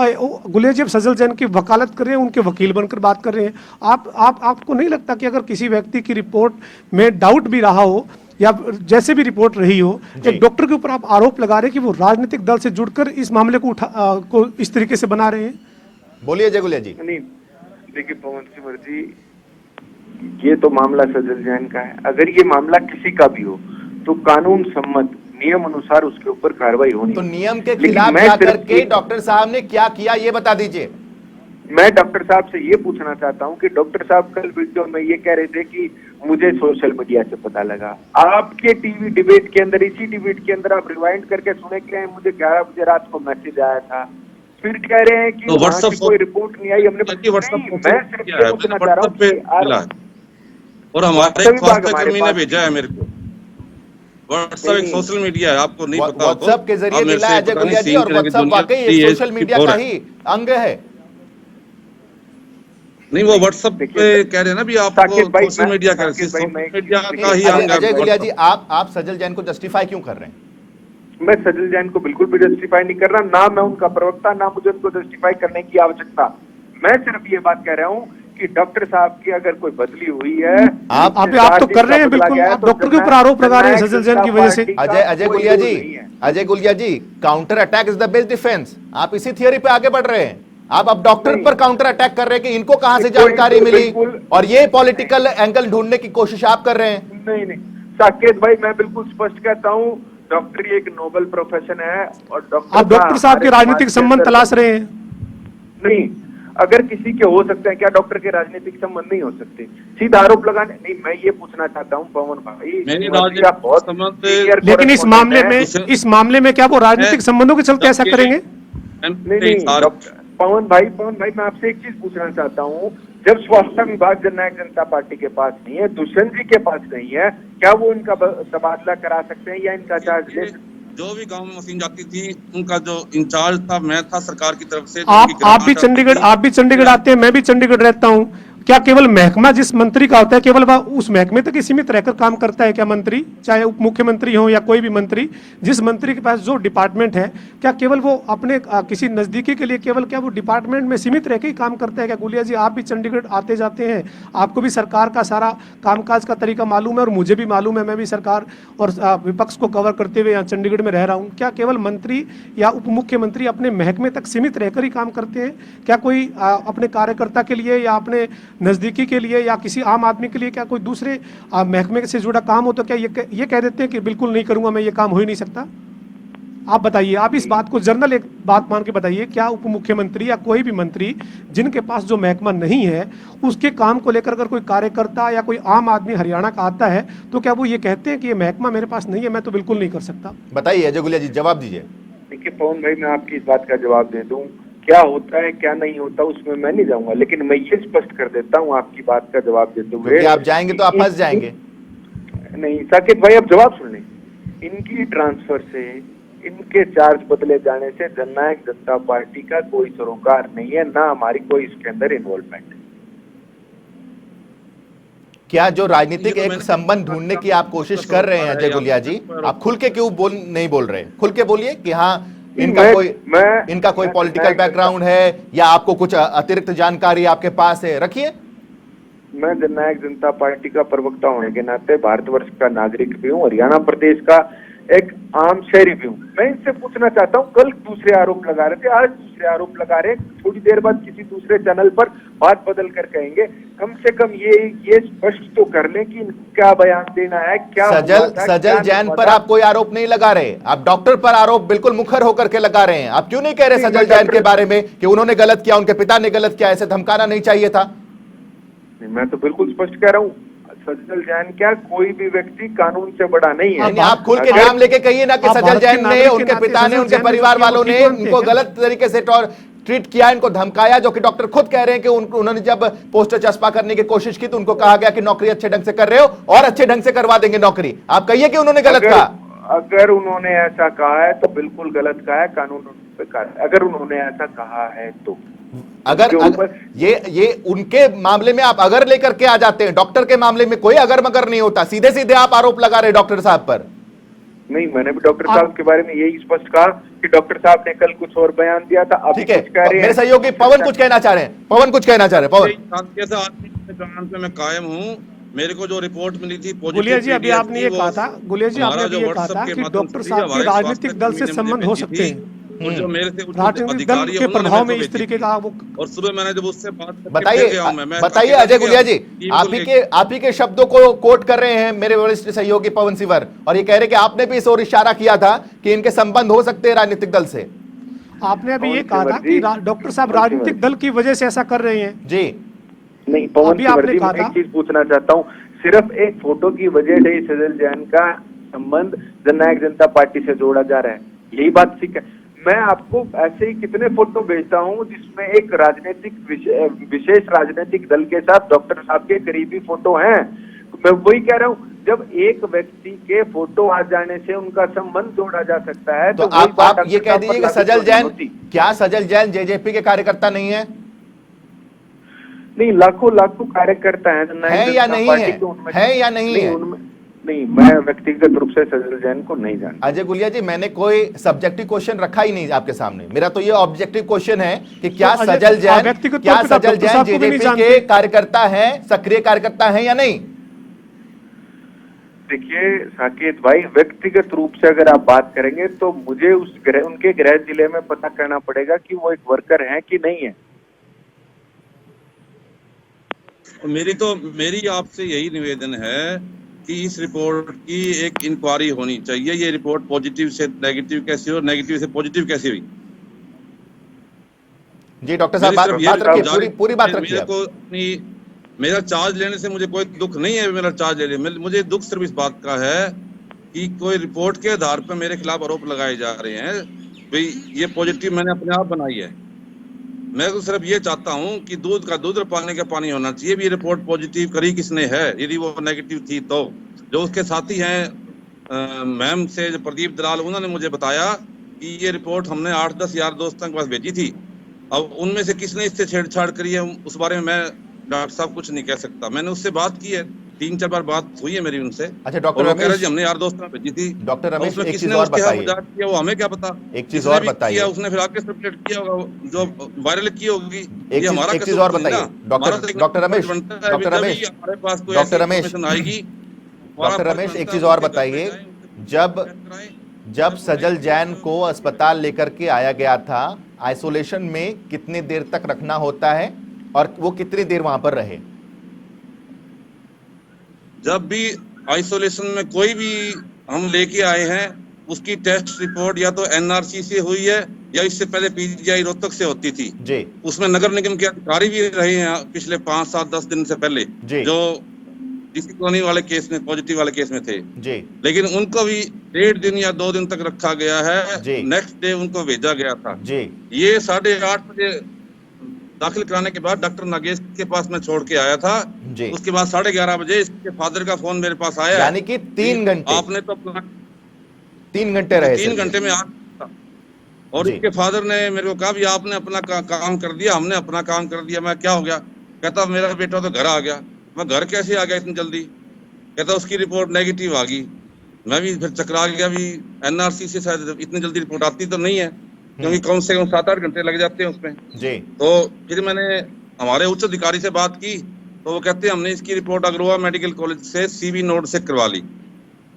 गुलिया जी अब सजल जैन की वकालत कर रहे हैं, उनके वकील बनकर बात कर रहे हैं। आपको नहीं लगता कि अगर किसी व्यक्ति की रिपोर्ट में डाउट भी रहा हो या जैसे भी रिपोर्ट रही हो, एक डॉक्टर के ऊपर आप आरोप लगा रहे हैं कि वो राजनीतिक दल से जुड़कर इस मामले को इस तरीके से बना रहे हैं? बोलिए जय गुलिया जी। नहीं, देखिए पवन सिंह जी, ये तो मामला सजल जैन का है। अगर ये मामला किसी का भी हो तो कानून सम्मत नियम अनुसार उसके ऊपर कार्रवाई होनी। तो नियम के खिलाफ जा करके डॉक्टर साहब ने क्या किया, ये बता दीजिए। मैं डॉक्टर साहब से ये पूछना चाहता हूं कि डॉक्टर साहब कल वीडियो में ये कह रहे थे कि मुझे सोशल मीडिया से पता लगा। आपके टीवी डिबेट के अंदर, इसी डिबेट के अंदर आप रिवाइंड करके सुने कि मुझे 11 बजे रात को मैसेज आया था। फिर कह रहे हैं कि तो व्हाट्सएप कोई रिपोर्ट नहीं आई, हमने मैं पूछना चाह रहा हूँ, और हमारे स्वास्थ्य कर्मी ने भेजा है मेरे को। व्हाट्सएप एक सोशल मीडिया है, आपको नहीं पता। व्हाट्सएप के जरिए मिला है अजय गुलिया जी, और व्हाट्सएप वाकई सोशल मीडिया का ही अंग है। नहीं, वो व्हाट्सएप पे कह रहे हैं ना भी आप साकिब भाई, सोशल मीडिया का साकिब भाई, मैं- मीडिया का ही अंग है अजय गुलिया जी, WhatsApp। आप सजल जैन को जस्टिफाई क्यों कर रहे हैं? मैं सजल जैन को बिल्कुल भी जस्टिफाई नहीं कर रहा, ना मैं उनका प्रवक्ता, ना मुझे उनको जस्टिफाई करने की आवश्यकता। मैं सिर्फ ये बात कह रहा हूँ कि डॉक्टर साहब की अगर कोई बदली हुई है, आप तो कर रहे हैं, बिल्कुल आप डॉक्टर के ऊपर आरोप लगा रहे हैं सजल जैन की वजह से। Ajay Gulia ji, counter attack is the best defence. आप इसी थियरी पे आगे बढ़ रहे हैं। आप अब डॉक्टर पर काउंटर अटैक कर रहे हैं कि इनको कहां से जानकारी मिली, और ये पॉलिटिकल एंगल ढूंढने की कोशिश आप कर रहे हैं। नहीं, साकेत भाई, मैं बिल्कुल स्पष्ट कहता हूँ, डॉक्टरी एक नोबल प्रोफेशन है, और आप डॉक्टर साहब के राजनीतिक संबंध तलाश रहे हैं। नहीं, अगर किसी के हो सकते हैं, क्या डॉक्टर के राजनीतिक संबंध नहीं हो सकते? सीधा आरोप लगाने नहीं, मैं ये पूछना चाहता हूँ पवन भाई, नहीं, आप बहुत संबंध- senior लेकिन इस correspondent मामले में क्या वो राजनीतिक संबंधों के चलते ऐसा करेंगे? नहीं, डॉक्टर पवन भाई, मैं आपसे एक चीज पूछना चाहता हूँ, जब स्वास्थ्य विभाग जननायक जनता पार्टी के पास नहीं है, दुष्यंत जी के पास नहीं है, क्या वो इनका तबादला करा सकते हैं या इनका चार्ज ले? जो भी गांव में मशीन जाती थी, उनका जो इंचार्ज था मैं था सरकार की तरफ से। आप भी चंडीगढ़ आते हैं, मैं भी चंडीगढ़ रहता हूं। क्या केवल महकमा जिस मंत्री का होता है केवल वह उस महकमे तक ही सीमित रहकर काम करता है क्या मंत्री, चाहे उप मुख्यमंत्री हो या कोई भी मंत्री? जिस मंत्री के पास जो डिपार्टमेंट है, क्या केवल वो अपने किसी नजदीकी के लिए केवल क्या वो डिपार्टमेंट में सीमित रह के ही काम करता है क्या? गुलिया जी, आप भी चंडीगढ़ आते जाते हैं, आपको भी सरकार का सारा कामकाज का तरीका मालूम है, और मुझे भी मालूम है, मैं भी सरकार और विपक्ष को कवर करते हुए यहाँ चंडीगढ़ में रह रहा हूँ। क्या केवल मंत्री या उप मुख्यमंत्री अपने महकमे तक सीमित रहकर ही काम करते हैं? क्या कोई अपने कार्यकर्ता के लिए या अपने नजदीकी के लिए या किसी आम आदमी के लिए क्या कोई दूसरे महकमे से जुड़ा काम हो तो क्या ये कह देते हैं कि बिल्कुल नहीं करूंगा, मैं ये काम हो ही नहीं सकता? आप बताइए, आप इस बात को जर्नल एक बात मान के बताइए, क्या उप मुख्यमंत्री या कोई भी मंत्री जिनके पास जो महकमा नहीं है उसके काम को लेकर अगर कोई कार्यकर्ता या कोई आम आदमी हरियाणा का आता है तो क्या वो ये कहते हैं कि ये महकमा मेरे पास नहीं है, मैं तो बिल्कुल नहीं कर सकता? बताइए अजय गुलिया जी, जवाब दीजिए। देखिए पवन भाई, मैं आपकी इस बात का जवाब दे दूं, क्या होता है क्या नहीं होता उसमें मैं नहीं जाऊंगा, लेकिन मैं ये स्पष्ट कर देता हूँ आपकी बात का जवाब देते हुए, आप जाएंगे तो आप फंस जाएंगे। नहीं साकिब भाई, अब जवाब सुन लें। इनकी ट्रांसफर से, इनके चार्ज बदले जाने से जननायक जनता पार्टी का कोई सरोकार नहीं है, ना हमारी कोई इसके अंदर इन्वॉल्वमेंट है। क्या जो राजनीतिक एक संबंध ढूंढने की आप कोशिश कर रहे हैं अजय गुलिया जी, आप खुल के क्यों नहीं बोल रहे? खुल के बोलिए कि हाँ इनका कोई पॉलिटिकल बैकग्राउंड है या आपको कुछ अतिरिक्त जानकारी आपके पास है, रखिए। मैं जननायक जनता पार्टी का प्रवक्ता होने के नाते भारतवर्ष का नागरिक भी हूँ, हरियाणा प्रदेश का एक आम शहरी भी हूँ। मैं इनसे पूछना चाहता हूँ, कल दूसरे आरोप लगा रहे थे, आज दूसरे आरोप लगा रहे हैं, थोड़ी देर बाद किसी दूसरे चैनल पर बात बदल कर कहेंगे। कम से कम ये स्पष्ट तो कर लें कि क्या बयान देना है, क्या सजल जैन पर आप कोई आरोप नहीं लगा रहे, आप डॉक्टर पर आरोप बिल्कुल मुखर होकर के लगा रहे हैं। आप क्यों नहीं कह रहे सजल जैन के बारे में कि उन्होंने गलत किया, उनके पिता ने गलत किया, ऐसे धमकाना नहीं चाहिए था? मैं तो बिल्कुल स्पष्ट कह रहा हूँ, सजल जैन क्या कोई भी व्यक्ति कानून से बड़ा नहीं है। आप खुल के नाम लेके कहिए ना कि सजल जैन ने, उनके पिता ने, उनके परिवार वालों ने उनको गलत तरीके से ट्रीट किया, इनको धमकाया, जो कि डॉक्टर खुद कह रहे हैं कि उन्होंने जब पोस्टर चस्पा करने की कोशिश की तो उनको कहा गया कि नौकरी अच्छे ढंग से कर रहे हो और अच्छे ढंग से करवा देंगे नौकरी। आप कहिए कि उन्होंने गलत कहा। अगर उन्होंने ऐसा कहा है तो बिल्कुल गलत कहा है, कानून पे अगर उन्होंने ऐसा कहा है तो अगर ये उनके मामले में आप अगर लेकर के आ जाते हैं, डॉक्टर के मामले में कोई अगर मगर नहीं होता, सीधे सीधे आप आरोप लगा रहे डॉक्टर साहब पर। नहीं, मैंने भी डॉक्टर साहब के बारे में यही स्पष्ट कहा कि डॉक्टर साहब ने कल कुछ और बयान दिया था। ठीक है, मेरे सहयोगी पवन कुछ कहना चाह रहे हैं, पवन मैं कायम हूँ। मेरे को जो रिपोर्ट मिली थी, गुलिया जी अभी आपने ये कहा था, गुलिया जी आपने ये कहा था कि डॉक्टर साहब के राजनीतिक दल से संबंध हो सकते हैं, और जो मेरे से राजनीतिक दल के प्रभाव में इस तरीके का वो। और सुबह मैंने जब उससे बात बताइए अजय गुलिया जी, आप ही के शब्दों को कोट कर रहे हैं मेरे वरिष्ठ सहयोगी पवन सिवर, और ये कह रहे कि आपने भी इस ओर इशारा किया था कि इनके संबंध हो सकते हैं राजनीतिक दल से। आपने अभी ये कहा था कि डॉक्टर साहब राजनीतिक दल की वजह से ऐसा कर रहे हैं जी। नहीं पवन जी, मैं एक चीज पूछना चाहता हूँ, सिर्फ एक फोटो की वजह से सजल जैन का संबंध जननायक जनता पार्टी से जोड़ा जा रहा है, यही बात ठीक है? मैं आपको ऐसे ही कितने फोटो भेजता हूँ जिसमें एक राजनीतिक विशेष राजनीतिक दल के साथ डॉक्टर साहब के करीबी फोटो हैं। मैं वही कह रहा हूँ, जब एक व्यक्ति के फोटो आ जाने से उनका संबंध जोड़ा जा सकता है तो आप ये कह दीजिए कि सजल जैन, क्या सजल जैन जेजेपी के कार्यकर्ता नहीं है? नहीं, लाखों लाखों कार्यकर्ता हैं, है या नहीं है? है या नहीं है? नहीं, मैं व्यक्तिगत रूप से सजल जैन को नहीं जानता। अजय गुलिया जी, मैंने कोई सब्जेक्टिव क्वेश्चन रखा ही नहीं आपके सामने। मेरा तो ये ऑब्जेक्टिव क्वेश्चन है कि क्या तो अजय, सजल जैन व्यक्तिगत तौर पे सजल डॉक्टर जैन साहब को भी नहीं जेजेपी जानते। के कार्यकर्ता हैं, सक्रिय कार्यकर्ता हैं या नहीं? देखिए साकेत भाई, व्यक्तिगत रूप से अगर आप बात करेंगे तो मुझे उनके गृह जिले में पता करना पड़ेगा कि वो एक वर्कर हैं कि नहीं है। मेरी आपसे यही निवेदन है कि इस रिपोर्ट की एक इंक्वायरी होनी चाहिए। ये रिपोर्ट पॉजिटिव से नेगेटिव कैसे हो, नेगेटिव से पॉजिटिव कैसे हुई? जी डॉक्टर साहब, बात रखिए, पूरी बात रखिए। मेरे को मेरा चार्ज लेने से मुझे कोई दुख नहीं है, मेरा चार्ज ले ले। मुझे दुख सिर्फ इस बात का है कि कोई रिपोर्ट के आधार पर मेरे खिलाफ आरोप लगाए जा रहे हैं भाई ये पॉजिटिव मैंने अपने आप बनाई है। मैं तो सिर्फ ये चाहता हूं कि दूध का दूध और पानी का पानी होना चाहिए। भी रिपोर्ट पॉजिटिव करी किसने है? यदि वो नेगेटिव थी तो जो उसके साथी हैं मैम से जो प्रदीप दलाल, उन्होंने मुझे बताया कि ये रिपोर्ट हमने 8-10 यार दोस्तों के पास भेजी थी। अब उनमें से किसने इससे छेड़छाड़ करी है उस बारे में मैं डॉक्टर साहब कुछ नहीं कह सकता। मैंने उससे बात की है, 3-4 बार बात हुई है मेरी उनसे। अच्छा डॉक्टर रमेश, हमने यार दोस्तों में भेजी थी। डॉक्टर रमेश एक चीज किसने और उसके बताइए, मजाक किया वो हमें क्या पता। एक चीज और बताइए, उसने फिर आगे सर्कुलेट किया होगा, जो वायरल की होगी। एक चीज और बताइए डॉक्टर रमेश, आएगी। डॉक्टर रमेश एक चीज और बताइए, जब सजल जैन को अस्पताल लेकर के आया गया था, आइसोलेशन में कितनी देर तक रखना होता है और वो कितनी देर वहां पर रहे? जब भी आइसोलेशन में कोई भी हम लेके आए हैं उसकी टेस्ट रिपोर्ट या तो एनआरसी से हुई है या इससे पहले पीजीआई रोहतक से होती थी जी। उसमें नगर निगम के अधिकारी भी रहे हैं पिछले 5-7-10 दिन से पहले जी। जो डीसी कॉलोनी वाले केस में, पॉजिटिव वाले केस में थे जी। लेकिन उनको भी 1.5 दिन या 2 दिन तक रखा गया है। जी। नेक्स्ट डे उनको भेजा गया था जी। ये 8:30 बजे दाखिल कराने के बाद डॉक्टर नागेश के पास मैं छोड़ के आया था जी। उसके बाद 11:30 बजे इसके फादर का फोन मेरे पास आया, यानी कि 3 घंटे आपने तो 3 घंटे रहे, 3 घंटे में आ और इसके फादर ने मेरे को कहा भी आपने अपना काम कर दिया, हमने अपना काम कर दिया। मैं क्या हो गया? कहता मेरा बेटा तो घर आ गया। मैं घर कैसे आ गया इतनी जल्दी? कहता उसकी रिपोर्ट नेगेटिव आ गई। मैं भी फिर चकरा गया, भी एनआरसी से शायद इतनी जल्दी रिपोर्ट आती तो नहीं है क्योंकि कम से कम 7-8 घंटे लग जाते हैं उसमें जी। तो फिर मैंने हमारे उच्च अधिकारी से बात की तो वो कहते हैं हमने इसकी रिपोर्ट अग्रोवा मेडिकल कॉलेज से सीबी नोड से करवा ली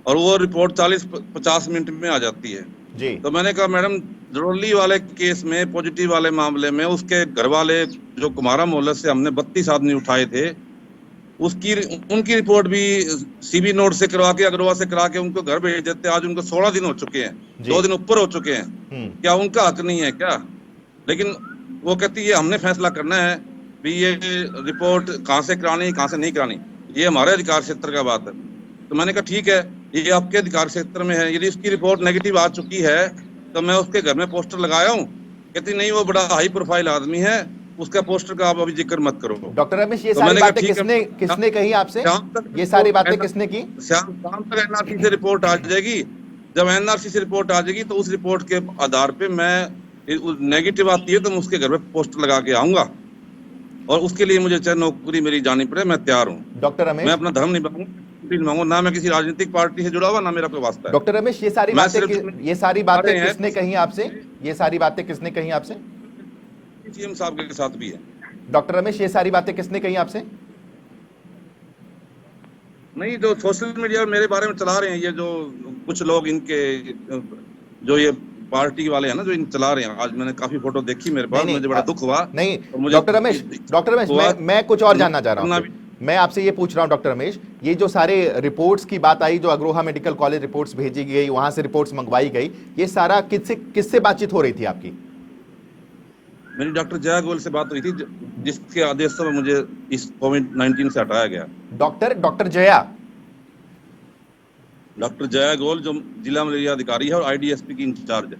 और वो रिपोर्ट 40-50 मिनट में आ जाती है जी। तो मैंने कहा मैडम जरोली वाले केस में, पॉजिटिव वाले मामले में उसके घर वाले जो कुमारा मोहल्ले से हमने 32 आदमी उठाए थे उनकी रिपोर्ट भी सीबी नोड से करवा के, अग्रोवा से करा के उनको घर भेज देते। आज उनको 16 दिन हो चुके हैं, 2 दिन ऊपर हो चुके हैं। क्या उनका हक नहीं है क्या? लेकिन वो कहती है हमने फैसला करना है भी ये रिपोर्ट कहाँ से करानी, कहाँ से नहीं करानी, ये हमारे अधिकार क्षेत्र का बात है। तो मैंने कहा ठीक है, ये आपके अधिकार क्षेत्र में है। यदि उसकी रिपोर्ट नेगेटिव आ चुकी है तो मैं उसके घर में पोस्टर लगाया हूँ। कहती नहीं वो बड़ा हाई प्रोफाइल आदमी है, उसका पोस्टर का आप अभी जिक्र मत करो। डॉक्टर रमेश ये सारी बातें किसने कही आपसे? ये सारी बातें किसने की? शाम तक एनआरसी से रिपोर्ट आ जाएगी। जब एनआरसी से रिपोर्ट आ जाएगी तो उस रिपोर्ट के आधार पे मैं नेगेटिव आती है तो मैं उसके घर पे पोस्टर लगा के आऊंगा और उसके लिए मुझे चाहे नौकरी मेरी जानी पड़े, मैं तैयार हूँ। डॉक्टर रमेश, मैं अपना धर्म निभाऊंगा, ना मैं किसी राजनीतिक पार्टी से जुड़ा हुआ, ना मेरा कोई वास्ता है। डॉक्टर रमेश ये सारी बातें किसने कही आपसे? ये सारी बातें किसने कही आपसे? सीएम साहब के साथ भी है। डॉक्टर रमेश ये सारी बातें किसने कही आपसे? नहीं, जो सोशल मीडिया मेरे बारे में चला रहे हैं, ये जो कुछ लोग इनके जो ये पार्टी वाले हैं ना, जो इन चला रहे हैं। आज मैंने काफी फोटो देखी, मेरे पास मुझे बड़ा दुख हुआ। नहीं डॉक्टर रमेश मैं कुछ और जानना चाह रहा हूँ। मैं आपसे ये पूछ रहा हूँ डॉक्टर रमेश, ये जो सारे रिपोर्ट्स की बात आई, जो अग्रोहा मेडिकल कॉलेज रिपोर्ट्स भेजी गई, वहां से रिपोर्ट्स मंगवाई गई, ये सारा किससे बातचीत हो रही थी आपकी? मेरी डॉक्टर जया गोयल से बात हुई थी, जिसके आदेश से मुझे इस कोविड-19 से हटाया गया। डॉक्टर जया गोयल जो जिला मलेरिया अधिकारी है और आईडीएसपी की इंचार्ज है।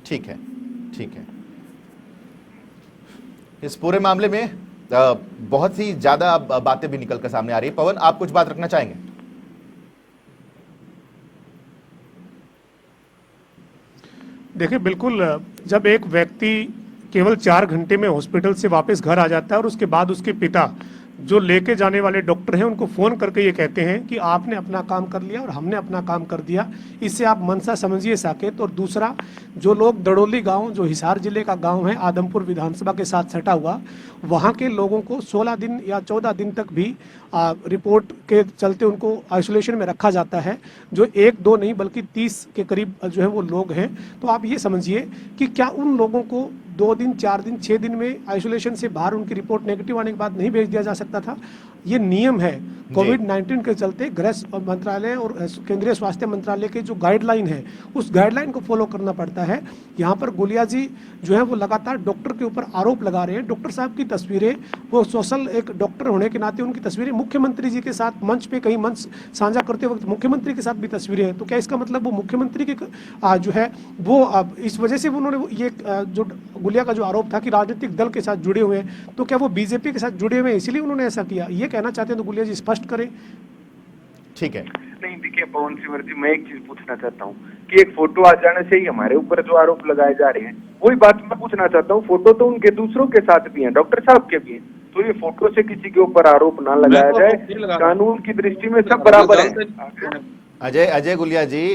ठीक है। इस पूरे मामले में बहुत ही ज्यादा बातें भी निकल कर सामने आ रही है। पवन, आप कुछ बात रखना चाहेंगे? देखिए बिल्कुल, जब एक व्यक्ति केवल 4 घंटे में हॉस्पिटल से वापस घर आ जाता है, और उसके बाद उसके पिता जो लेके जाने वाले डॉक्टर हैं उनको फ़ोन करके ये कहते हैं कि आपने अपना काम कर लिया और हमने अपना काम कर दिया। इससे आप मंशा समझिए साकेत। और दूसरा, जो लोग दड़ोली गांव, जो हिसार जिले का गांव है, आदमपुर विधानसभा के साथ सटा हुआ, वहां के लोगों को 16 दिन या 14 दिन तक भी रिपोर्ट के चलते उनको आइसोलेशन में रखा जाता है, जो 1-2 नहीं बल्कि 30 के करीब जो है वो लोग हैं। तो आप ये समझिए कि क्या उन लोगों को 2 दिन, 4 दिन, 6 दिन में आइसोलेशन से बाहर उनकी रिपोर्ट नेगेटिव आने के बाद नहीं भेज दिया जा सकता था? ये नियम है कोविड-19 के चलते। गृह मंत्रालय और केंद्रीय स्वास्थ्य मंत्रालय के जो गाइडलाइन है, उस गाइडलाइन को फॉलो करना पड़ता है। यहाँ पर गुलिया जी जो है वो लगातार डॉक्टर के ऊपर आरोप लगा रहे हैं। डॉक्टर साहब की तस्वीरें, वो सोशल एक डॉक्टर होने के नाते उनकी तस्वीरें मुख्यमंत्री जी के साथ मंच पे, कहीं मंच साझा करते वक्त मुख्यमंत्री के साथ भी तस्वीरें हैं। तो क्या इसका मतलब वो मुख्यमंत्री के जो है वो इस वजह से उन्होंने ये जो गुलिया का जो आरोप था कि राजनीतिक दल के साथ जुड़े हुए हैं, तो क्या वो बीजेपी के साथ जुड़े हुए हैं इसीलिए उन्होंने ऐसा किया? ये कहना चाहते हैं तो गुलिया जी स्पष्ट करें। ठीक है। नहीं देखिए पवन सिंह जी, मैं एक चीज पूछना चाहता हूँ कि एक फोटो आ जाने से ही हमारे ऊपर जो आरोप लगाए जा रहे हैं, वही बात मैं पूछना चाहता हूँ। फोटो तो उनके दूसरों के साथ भी है, डॉक्टर साहब के भी है, तो ये फोटो से किसी के ऊपर आरोप ना लगाया जाए। कानून की दृष्टि में सब बराबर है। अजय गुलिया जी,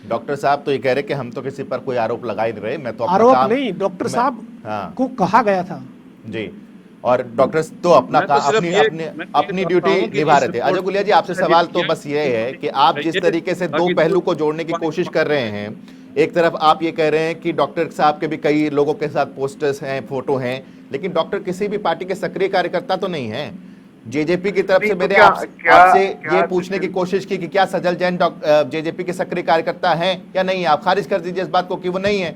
डॉक्टर साहब तो ये कह रहे कि हम तो किसी पर कोई आरोप लगा ही नहीं रहे, मैं तो अपना आरोप काम नहीं, डॉक्टर साहब को कहा गया था जी, और डॉक्टर्स तो अपना अपनी ड्यूटी निभा रहे थे। अजय गुलिया जी, आपसे सवाल तो बस ये है कि आप जिस तरीके से दो पहलू को जोड़ने की कोशिश कर रहे हैं, एक तरफ आप ये कह रहे हैं कि डॉक्टर साहब के भी कई लोगों के साथ पोस्टर्स हैं, फोटो हैं, लेकिन डॉक्टर किसी भी पार्टी के सक्रिय कार्यकर्ता तो नहीं है। जेजेपी की तरफ से मैंने आपसे ये पूछने की कोशिश की कि क्या सजल जैन जेजेपी के सक्रिय कार्यकर्ता हैं या नहीं। आप खारिज कर दीजिए इस बात को कि वो नहीं है।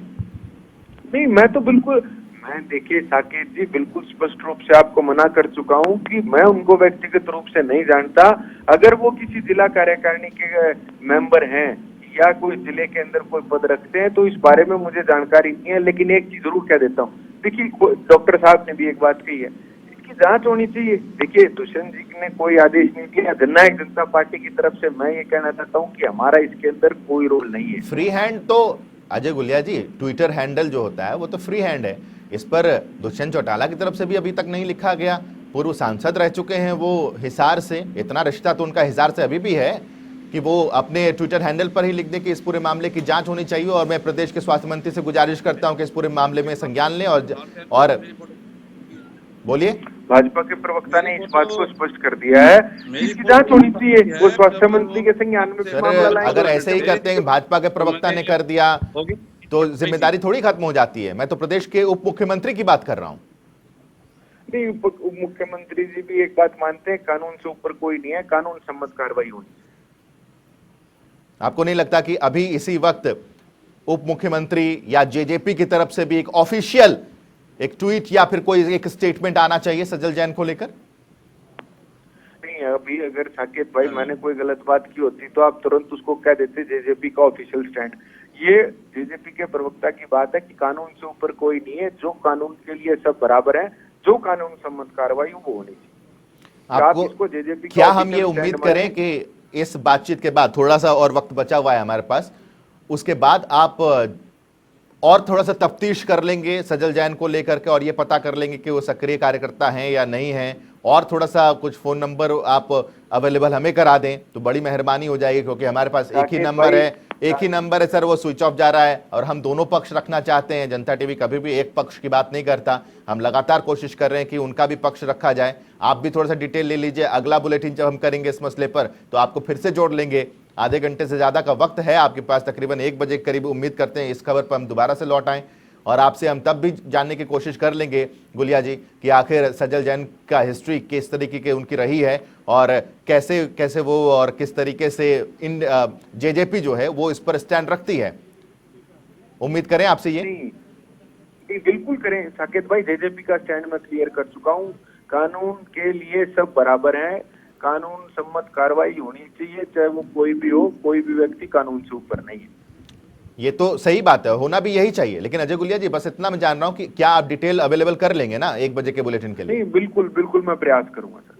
नहीं, मैं तो बिल्कुल, मैं देखिए साकेत जी बिल्कुल स्पष्ट रूप से आपको मना कर चुका हूं कि मैं उनको व्यक्तिगत रूप से नहीं जानता। अगर वो किसी जिला कार्यकारिणी के मेंबर हैं या कोई जिले के अंदर कोई पद रखते हैं तो इस बारे में मुझे जानकारी नहीं है। लेकिन एक चीज जरूर कह देता हूँ, देखिए डॉक्टर साहब ने भी एक बात कही है, इसकी जांच होनी चाहिए। देखिए दुष्यंत जी ने कोई आदेश नहीं दिया। जननायक जनता पार्टी की तरफ से मैं ये कहना चाहता हूँ कि हमारा इसके अंदर कोई रोल नहीं है। फ्री हैंड तो अजय गुलिया जी, ट्विटर हैंडल जो होता है वो तो फ्री हैंड है, इस पर दुष्यंत चौटाला की तरफ से भी अभी तक नहीं लिखा गया। पूर्व सांसद रह चुके हैं वो हिसार से, इतना रिश्ता तो उनका हिसार से अभी भी है कि वो अपने ट्विटर हैंडल पर ही लिख दें कि इस पूरे मामले की जांच होनी चाहिए। और मैं प्रदेश के स्वास्थ्य मंत्री से गुजारिश करता हूं कि इस पूरे मामले में संज्ञान लें। और बोलिए। भाजपा के प्रवक्ता ने इस बात को स्पष्ट कर दिया है, इसकी जांच होनी चाहिए, वो स्वास्थ्य मंत्री के संज्ञान में मामला लाएंगे। अगर ऐसे ही करते हैं, भाजपा के प्रवक्ता ने कर दिया तो जिम्मेदारी थोड़ी खत्म हो जाती है। मैं तो प्रदेश के उप मुख्यमंत्री की बात कर रहा हूं। नहीं, उप मुख्यमंत्री जी भी एक बात मानते हैं, कानून से ऊपर कोई नहीं है, कानून सम्मत कार्रवाई होनी। आपको नहीं लगता कि अभी इसी वक्त उप मुख्यमंत्री या जेजेपी की तरफ से भी एक ऑफिशियल एक ट्वीट या फिर कोई एक स्टेटमेंट आना चाहिए सजल जैन को लेकर? नहीं, अभी अगर साकेत भाई मैंने कोई गलत बात की होती तो आप तुरंत उसको कह देते जेजेपी का ऑफिशियल स्टैंड। ये जेजेपी के प्रवक्ता की बात है कि कानून से ऊपर कोई नहीं है, जो कानून के लिए सब बराबर है, जो कानून सम्मत कार्रवाई वो होनी चाहिए। आपको इसको जेजेपी क्या हम ये उम्मीद करें कि इस बातचीत के बाद, थोड़ा सा और वक्त बचा हुआ है हमारे पास, उसके बाद आप और थोड़ा सा तफ्तीश कर लेंगे सजल जैन को लेकर के और ये पता कर लेंगे कि वो सक्रिय कार्यकर्ता हैं या नहीं हैं, और थोड़ा सा कुछ फोन नंबर आप अवेलेबल हमें करा दें तो बड़ी मेहरबानी हो जाएगी, क्योंकि हमारे पास एक ही नंबर है सर, वो स्विच ऑफ जा रहा है और हम दोनों पक्ष रखना चाहते हैं। जनता टीवी कभी भी एक पक्ष की बात नहीं करता, हम लगातार कोशिश कर रहे हैं कि उनका भी पक्ष रखा जाए। आप भी थोड़ा सा डिटेल ले लीजिए, अगला बुलेटिन जब हम करेंगे इस मसले पर तो आपको फिर से जोड़ लेंगे। आधे घंटे से ज्यादा का वक्त है आपके पास, तकरीबन 1 बजे के करीब। उम्मीद करते हैं इस खबर पर हम दोबारा से लौट आएं और आपसे हम तब भी जानने की कोशिश कर लेंगे गुलिया जी कि आखिर सजल जैन का हिस्ट्री किस तरीके की उनकी रही है और कैसे कैसे वो और किस तरीके से इन जेजेपी जो है वो इस पर स्टैंड रखती है। उम्मीद करें आपसे ये। नहीं, बिल्कुल करें साकेत भाई, जेजेपी का स्टैंड मैं क्लियर कर चुका हूँ। कानून के लिए सब बराबर है, कानून सम्मत कार्रवाई होनी चाहिए, चाहे वो कोई भी हो, कोई भी व्यक्ति कानून से ऊपर नहीं है। ये तो सही बात है, होना भी यही चाहिए। लेकिन अजय गुलिया जी, बस इतना मैं जान रहा हूं कि क्या आप डिटेल अवेलेबल कर लेंगे ना 1 बजे के बुलेटिन के लिए? नहीं, बिल्कुल बिल्कुल मैं प्रयास करूंगा सर।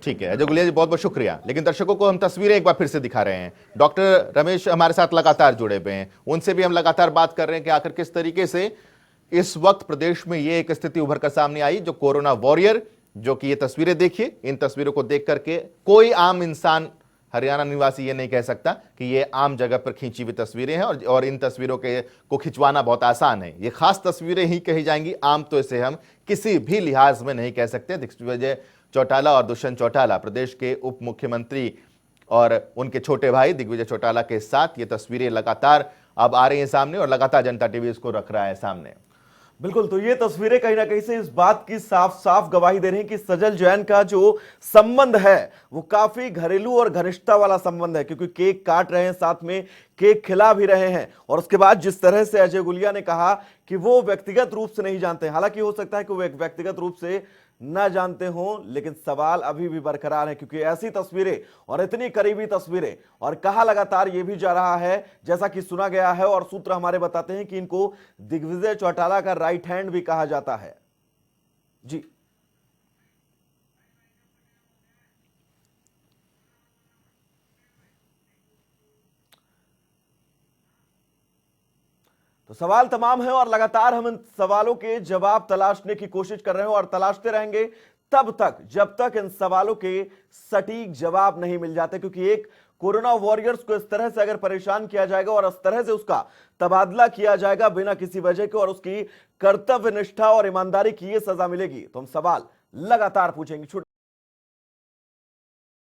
ठीक है अजय गुलिया जी, बहुत बहुत शुक्रिया। लेकिन दर्शकों को हम तस्वीरें एक बार फिर से दिखा रहे हैं। डॉक्टर रमेश हमारे साथ लगातार जुड़े हुए हैं, उनसे भी हम लगातार बात कर रहे हैं कि आखिर किस तरीके से इस वक्त प्रदेश में ये एक स्थिति उभर कर सामने आई जो कोरोना वॉरियर, जो कि ये तस्वीरें देखिए, इन तस्वीरों को देख करके कोई आम इंसान, हरियाणा निवासी, ये नहीं कह सकता कि ये आम जगह पर खींची हुई तस्वीरें हैं और इन तस्वीरों को खिंचवाना बहुत आसान है। ये खास तस्वीरें ही कही जाएंगी, आम तो इसे हम किसी भी लिहाज में नहीं कह सकते। दिग्विजय चौटाला और दुष्यंत चौटाला, प्रदेश के उप मुख्यमंत्री, और उनके छोटे भाई दिग्विजय चौटाला के साथ ये तस्वीरें लगातार अब आ रही हैं सामने और लगातार जनता टीवी इसको रख रहा है सामने। बिल्कुल, तो ये तस्वीरें कहीं ना कहीं से इस बात की साफ साफ गवाही दे रही हैं कि सजल जैन का जो संबंध है वो काफी घरेलू और घनिष्ठता वाला संबंध है, क्योंकि केक काट रहे हैं, साथ में केक खिला भी रहे हैं। और उसके बाद जिस तरह से अजय गुलिया ने कहा कि वो व्यक्तिगत रूप से नहीं जानते, हालांकि हो सकता है कि वो व्यक्तिगत रूप से ना जानते हों, लेकिन सवाल अभी भी बरकरार है, क्योंकि ऐसी तस्वीरें और इतनी करीबी तस्वीरें, और कहा लगातार ये भी जा रहा है, जैसा कि सुना गया है और सूत्र हमारे बताते हैं कि इनको दिग्विजय चौटाला का राइट हैंड भी कहा जाता है। जी, तो सवाल तमाम है और लगातार हम इन सवालों के जवाब तलाशने की कोशिश कर रहे हैं और तलाशते रहेंगे तब तक जब तक इन सवालों के सटीक जवाब नहीं मिल जाते, क्योंकि एक कोरोना वॉरियर्स को इस तरह से अगर परेशान किया जाएगा और इस तरह से उसका तबादला किया जाएगा बिना किसी वजह के और उसकी कर्तव्य निष्ठा और ईमानदारी की ये सजा मिलेगी, तो हम सवाल लगातार पूछेंगे।